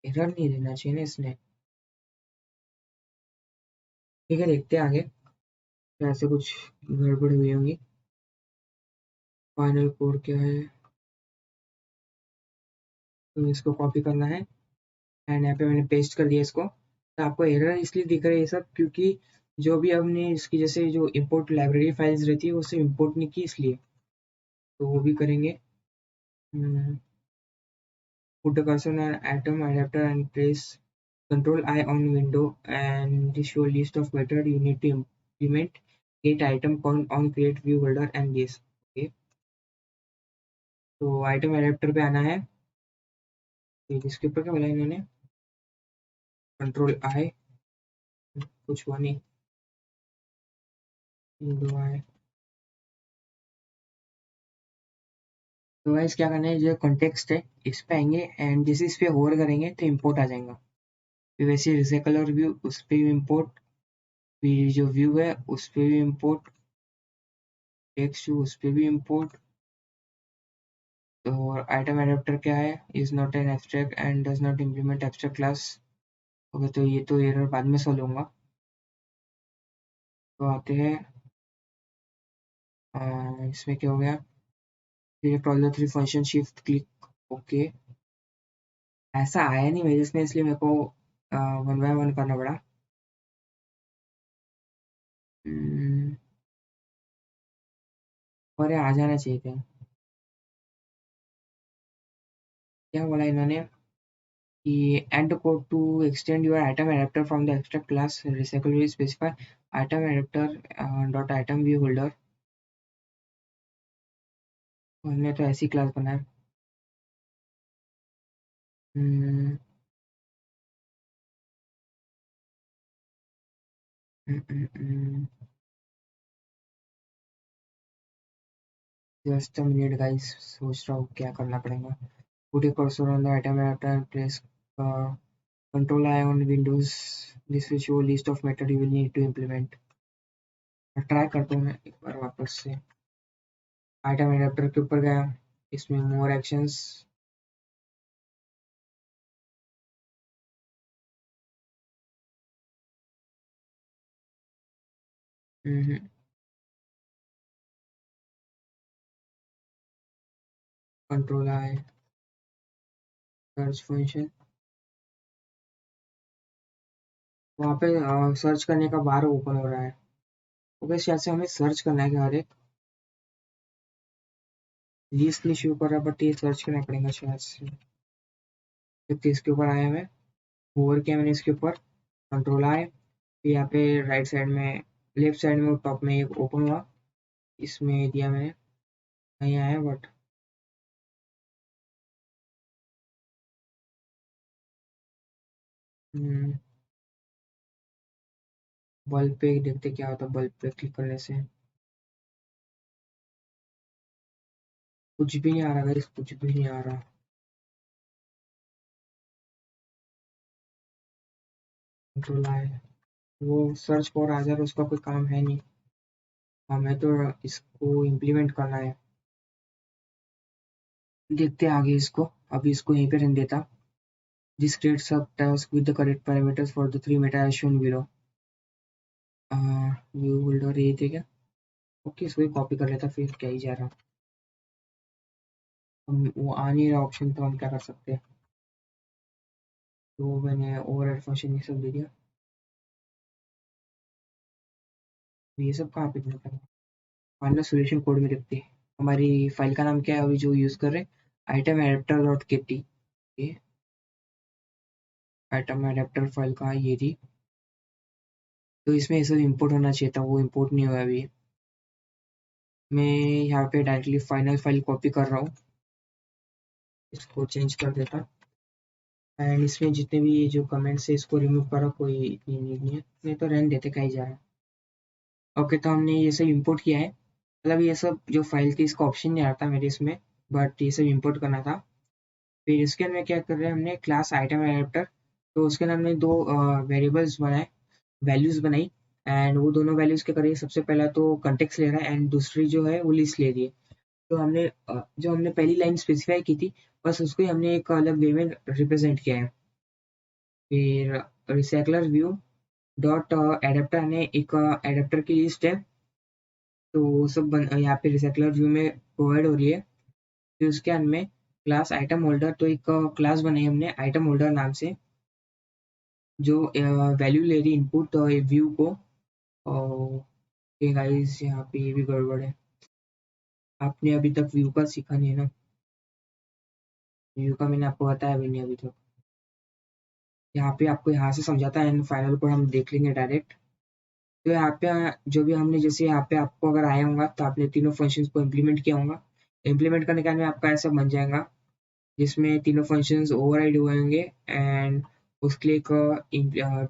S1: एरर नहीं देना चाहिए ना इसने। ठीक है, देखते हैं आगे, तो ऐसे कुछ गड़बड़ हुई होंगी। फाइनल कोड क्या है, तो इसको कॉपी करना है एंड यहाँ पे मैंने पेस्ट कर दिया इसको। तो आपको एरर इसलिए दिख रहा है ये सब, क्योंकि जो भी हमने इसकी जैसे जो इंपोर्ट लाइब्रेरी फाइल्स रहती है उससे इंपोर्ट नहीं की, इसलिए तो वो भी करेंगे। हम्म, put the cursor on atom adapter and press Control I on window and this show list of method you need to implement. Get item count on create view holder and this. Okay, तो item adapter पे आना है। फिर इसके ऊपर क्या बोला इन्होंने, कंट्रोल आई, कुछ हुआ नहीं, विंडो आई। तो गाइस क्या करना है, जो कॉन्टेक्स्ट है इस पे आएंगे एंड जैसे इस पे होवर करेंगे तो इंपोर्ट आ जाएगा। फिर वैसे रिसाइकल और व्यू उस पे भी इंपोर्ट, फिर जो व्यू है उस पे भी इंपोर्ट, टेक्स्ट उस पे भी इंपोर्ट। और आइटम एडेप्टर क्या है, is not an abstract and does not implement abstract class. Okay, तो ये तो एरर बाद में सॉल्व होगा। तो आते हैं इसमें क्या हो गया, फिर taller three function shift click. Okay, ऐसा आया नहीं मेरे इसमें, इसलिए मेरे को वन बाय वन करना पड़ा। हम्म, और ये आ जाना चाहिए था। क्या बोला इन्होंने कि and code to extend your item adapter from the extract class recycle will specify item adapter dot item view holder. हमने तो ऐसी क्लास बनाया। Hmm, just a minute guys, सोच रहा हूँ क्या करना पड़ेगा। Put a cursor on the item adapter and place control I on Windows. This will show a list of method you will need to implement. Try करता हूँ मैं एक बार वापस से। आइटम एडेप्टर के ऊपर गया, इसमें more actions, control I, search function. वहाँ पे सर्च करने का बार ओपन हो रहा है। ओके, शायद से हमें सर्च करना है कि हर एक लिस्ट नहीं शो कर रहा, बट ये सर्च करना पड़ेगा शायद से। तो इसके ऊपर आया मैं, होवर किया मैंने इसके ऊपर, कंट्रोल आए, फिर यहाँ पे राइट साइड में, लेफ्ट साइड में टॉप में एक ओपन हुआ, इसमें दिया मैंने, नहीं आया बट बल्ब पे देखते क्या होता है, बल्ब पे क्लिक करने से कुछ भी नहीं आ रहा गाइस, कुछ भी नहीं आ रहा। कंट्रोल आए, वो सर्च फॉर आ जा रहा, उसका कोई काम है नहीं, हमें तो इसको इम्प्लीमेंट करना है। देखते हैं आगे इसको, अभी इसको यहीं पे रहने देता। दिस creates सब task with the correct parameters for the three meta as shown below. View holder ये थे क्या, ओके इसको कॉपी कर लेता, फिर क्या ही जा रहा। हम वो आ नहीं रहा ऑप्शन, तो हम क्या कर सकते हैं। तो मैंने ओवरराइड फंक्शन ये सब दे दिया, तो ये सब कहाँ पे दिखता है। फाइनल सॉल्यूशन कोड में देखते हैं। हमारी फाइल का नाम क्या है अभी जो यूज कर रहे हैं, आइटम एडेप्टर डॉट के टी। ये आइटम एडेप्टर फाइल कहाँ है, ये थी। तो इसमें ये सब इंपोर्ट होना चाहिए था, वो इंपोर्ट नहीं हुआ अभी। मैं यहाँ पे डायरेक्टली फाइनल फाइल कॉपी कर रहा हूँ, इसको चेंज कर देता। एंड इसमें जितने भी जो कमेंट्स है इसको रिमूव करो, कोई इतनी नीड नहीं है, नहीं तो रहने देते, कहीं जा रहा है। ओके, तो हमने ये सब इंपोर्ट किया है, मतलब ये सब जो फाइल थी इसका ऑप्शन नहीं आता मेरे इसमें, बट ये सब इंपोर्ट करना था। फिर इसके अंदर क्या कर रहे हैं, हमने क्लास आइटम एडेप्टर, तो उसके अंदर हमने दो वेरिएबल्स बनाए, वैल्यूज बनाई। एंड वो दोनों वैल्यूज क्या करिए, सबसे पहला तो कंटेक्स्ट ले रहा है एंड दूसरी जो है वो लिस्ट ले रही है। तो हमने जो हमने पहली लाइन स्पेसिफाई की थी, बस उसको ही हमने एक अलग वे में रिप्रेजेंट किया है। फिर रिसाइकलर व्यू डॉट एडेप्टर ने एक एडेप्टर की लिस्ट है, तो वो सब यहाँ पे रिसाइकलर व्यू में प्रोवाइड हो रही है। फिर उसके अंत में क्लास आइटम होल्डर, तो एक क्लास बनाई हमने आइटम होल्डर नाम से, जो वैल्यू ले रही इनपुट व्यू को। और गाइस यहाँ पे ये भी गड़बड़ है, आपने अभी तक व्यू का सीखा नहीं है ना। व्यू का मैंने आपको बताया भी नहीं अभी तक। यहाँ पे आपको यहाँ से समझाता है एंड फाइनल को हम देख लेंगे डायरेक्ट। तो यहाँ पे जो भी हमने जैसे यहाँ पे आपको अगर आया होगा तो आपने तीनों फंक्शंस को इम्प्लीमेंट किया होगा। इम्प्लीमेंट करने के बाद में आपका ऐसा बन जाएगा जिसमें तीनों फंक्शंस ओवरराइड हुए होंगे एंड उसके लिए एक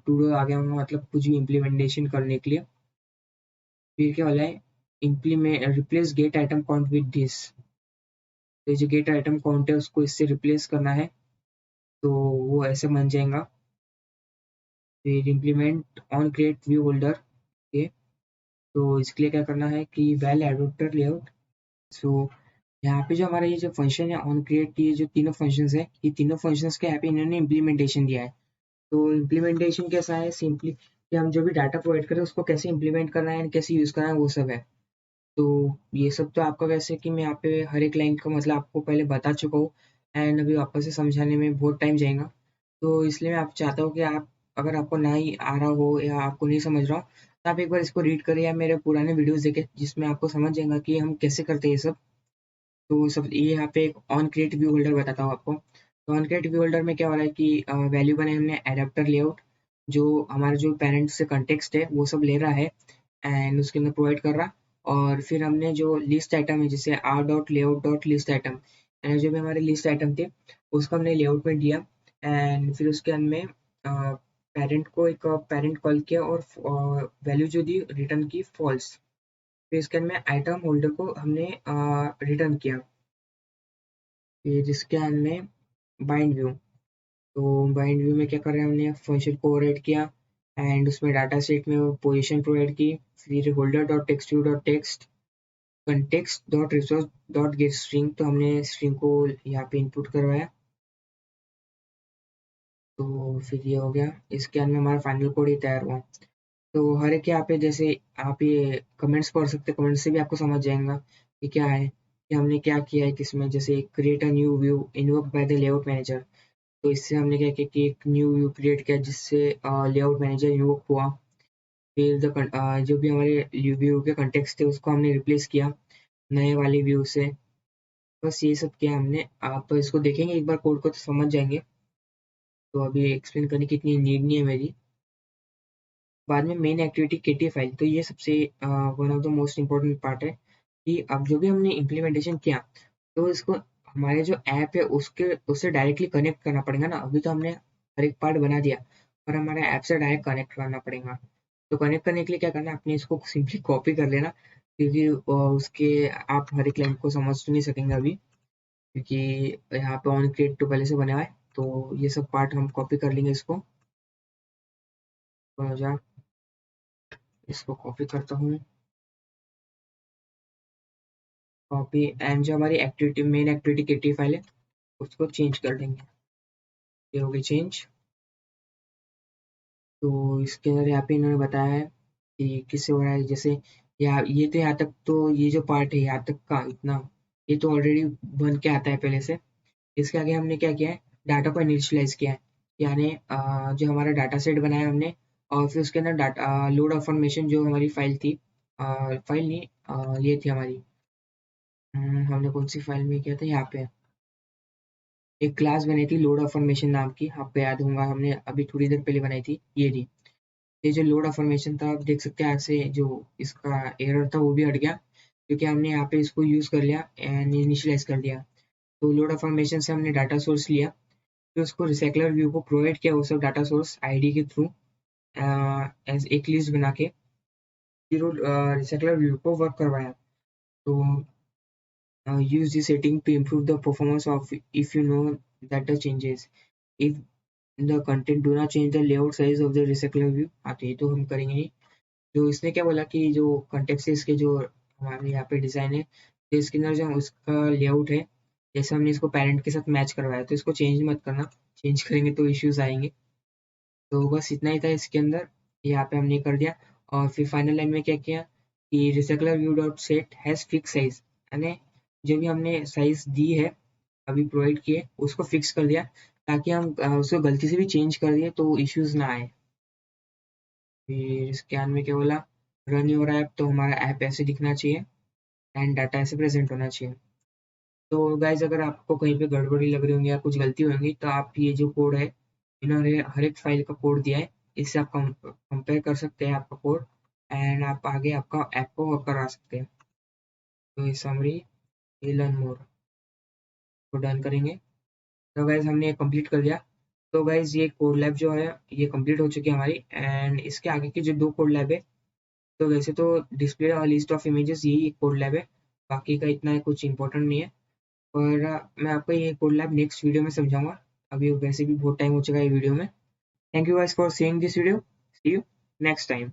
S1: टू डू आ गया होगा, मतलब कुछ भी इम्प्लीमेंटेशन करने के लिए। फिर क्या वाला है, implement replace gate item count with this. तो जो गेट आइटम काउंट है उसको इससे रिप्लेस करना है, तो वो ऐसे बन जाएगा। फिर implement on create view holder के, तो इसके लिए क्या करना है कि वेल एडोप्टर लेआउट। सो यहाँ पे जो हमारा ये जो फंक्शन है ऑन क्रिएट, ये जो तीनों फंक्शंस है, ये तीनों फंक्शंस के यहाँ पे इन्होंने इम्प्लीमेंटेशन दिया है। तो इम्प्लीमेंटेशन कैसा है, सिंपली कि हम जो भी डाटा प्रोवाइड करें उसको कैसे इम्प्लीमेंट करना है, कैसे यूज़ करना है, वो सब है। तो ये सब तो आपका वैसे कि मैं यहाँ पे हर एक लाइन का मतलब आपको पहले बता चुका हूँ एंड अभी वापस से समझाने में बहुत टाइम जाएगा। तो इसलिए मैं आप चाहता हूँ कि आप, अगर आपको ना ही आ रहा हो या आपको नहीं समझ रहा हो, तो आप एक बार इसको रीड करें या मेरे पुराने वीडियोस देखें जिसमें आपको समझ जाएगा कि हम कैसे करते हैं ये सब। तो सब ये यहाँ पे एक ऑन क्रिएट व्यू होल्डर बताता हूँ आपको। तो ऑन क्रिएट व्यू होल्डर में क्या हो रहा है कि वैल्यू बनाए हमने एडाप्टर लेआउट, जो हमारा जो पेरेंट से कंटेक्स्ट है वो सब ले रहा है एंड उसके अंदर प्रोवाइड कर रहा। और फिर हमने जो लिस्ट आइटम है जैसे R dot layout dot list item, and जो भी हमारे लिस्ट आइटम थे उसको हमने लेआउट में दिया एंड फिर उसके अंदर में पेरेंट को एक पेरेंट कॉल किया और वैल्यू जो दी रिटर्न की फॉल्स। फिर इसके अंदर में आइटम होल्डर को हमने रिटर्न किया। फिर इसके अंदर में बाइंड व्यू, तो बाइंड व्यू में क्या कर रहे हैं, हमने फंक्शन को ओवरराइड किया एंड उसमें डाटा सेट में वो पोजीशन प्रोवाइड की। फिर holder dot text view dot text context dot resource dot gate string, तो हमने स्ट्रिंग को यहाँ पे इनपुट करवाया। तो फिर ये हो गया, इसके अंदर हमारा फाइनल कोड ही तैयार हुआ। तो हर एक यहाँ पे जैसे आप ये कमेंट्स पढ़ सकते हैं, कमेंट्स से भी आपको समझ जाएगा कि क्या है कि हमने क्या किया है किसमें। जैसे create a new view invoke by the layout manager, तो इससे हमने क्या किया कि एक न्यू व्यू क्रिएट किया जिससे लेआउट मैनेजर इन्वोक हुआ। फिर जो भी हमारे व्यू के कंटेक्स्ट थे उसको हमने रिप्लेस किया नए वाले व्यू से। बस ये सब किया हमने। आप इसको देखेंगे एक बार कोड को तो समझ जाएंगे, तो अभी एक्सप्लेन करने की इतनी नीड नहीं है मेरी। बाद में मेन एक्टिविटी केटी फाइल, तो ये सबसे one of the most important part है कि अब जो भी हमने इम्प्लीमेंटेशन किया तो इसको हमारे जो ऐप है उसके उससे डायरेक्टली कनेक्ट करना पड़ेगा ना। अभी तो हमने हर एक पार्ट बना दिया पर हमारे ऐप से डायरेक्ट कनेक्ट करना पड़ेगा। तो कनेक्ट करने के लिए क्या करना है, अपने इसको सिंपली कॉपी कर लेना, क्योंकि उसके आप हर एक लाइन को समझ तो नहीं सकेंगे अभी, क्योंकि यहाँ पे ऑन क्रिएट तो पहले से बना हुआ है। तो ये सब पार्ट हम कॉपी कर लेंगे इसको। तो जा इसको कॉपी करता हूँ, कॉपी एंड जो हमारी एक्टिविटी मेन एक्टिविटी केटी फाइल है उसको चेंज कर देंगे। ये होगी चेंज। तो इसके अंदर यहाँ पे इन्होंने बताया है कि किससे हो रहा है। जैसे यहाँ ये तो यहाँ तक, तो ये जो पार्ट है यहाँ तक का इतना, ये तो ऑलरेडी बन के आता है पहले से। इसके आगे हमने क्या किया है, डाटा को इनिशियलाइज किया है, यानी जो हमारा डाटा सेट बनाया हमने और फिर उसके अंदर डाटा लोड ऑफर्मेशन जो हमारी फाइल थी, फाइल नहीं, ये थी हमारी, हमने कौन सी फाइल में किया था, यहाँ पे एक क्लास बनाई थी लोड ऑफर्मेशन नाम की, आपको याद होगा हमने अभी थोड़ी देर पहले बनाई थी ये थी। ये जो लोड अफर्मेशन था आप देख सकते हैं यहाँ से जो इसका एरर था वो भी हट गया, क्योंकि हमने यहाँ पे इसको यूज कर लिया एंड इनिशियलाइज कर दिया। तो लोड अफर्मेशन से हमने डाटा सोर्स लिया, फिर उसको रिसाइकलर व्यू को प्रोवाइड किया वो सब डाटा सोर्स आईडी के थ्रू एज एक लिस्ट बना के, फिर रिसाइकलर व्यू को वर्क करवाया। तो use this setting to improve the performance of if you know that the changes if the content do not change the layout size of the recycler view। हाँ तो ये तो हम करेंगे नहीं। जो इसने क्या बोला कि जो कंटेक्स्ट है इसके जो हमारे यहाँ पे डिजाइन है, तो इसके अंदर जो उसका लेआउट है जैसे हमने इसको पेरेंट के साथ मैच करवाया, तो इसको चेंज मत करना, चेंज करेंगे तो इश्यूज आएंगे। तो बस इतना ही था इसके अंदर, यहाँ पे हमने कर दिया। और फिर फाइनल लाइन में क्या किया कि recycler view dot set has fix size, यानी जो भी हमने साइज दी है अभी प्रोवाइड किए उसको फिक्स कर दिया, ताकि हम उसको गलती से भी चेंज कर दिए तो इश्यूज ना आए। फिर स्कैन में क्या बोला, रन योर ऐप, तो हमारा ऐप ऐसे दिखना चाहिए एंड डाटा ऐसे प्रेजेंट होना चाहिए। तो गाइज अगर आपको कहीं पे गड़बड़ी लग रही होंगी या कुछ गलती होंगी तो आप ये जो कोड है, इन्होंने हर एक फाइल का कोड दिया है, इससे आप कंपेयर कर सकते हैं आपका कोड एंड आप आगे आपका ऐप को वर्क करा सकते हैं। तो ये समरी, ये लर्न मोर को डन करेंगे। तो गाइज हमने ये कंप्लीट कर दिया। तो गाइज ये कोड लैब जो है ये कंप्लीट हो चुकी है हमारी, एंड इसके आगे की जो 2 कोड लैब है, तो वैसे तो डिस्प्ले और लिस्ट ऑफ इमेजेस यही कोड लैब है, बाकी का इतना कुछ इंपॉर्टेंट नहीं है। और मैं आपको ये कोड लैब नेक्स्ट वीडियो में समझाऊंगा। अभी वैसे भी बहुत टाइम हो चुका है ये वीडियो में। Thank you guys for seeing this video. See you next time.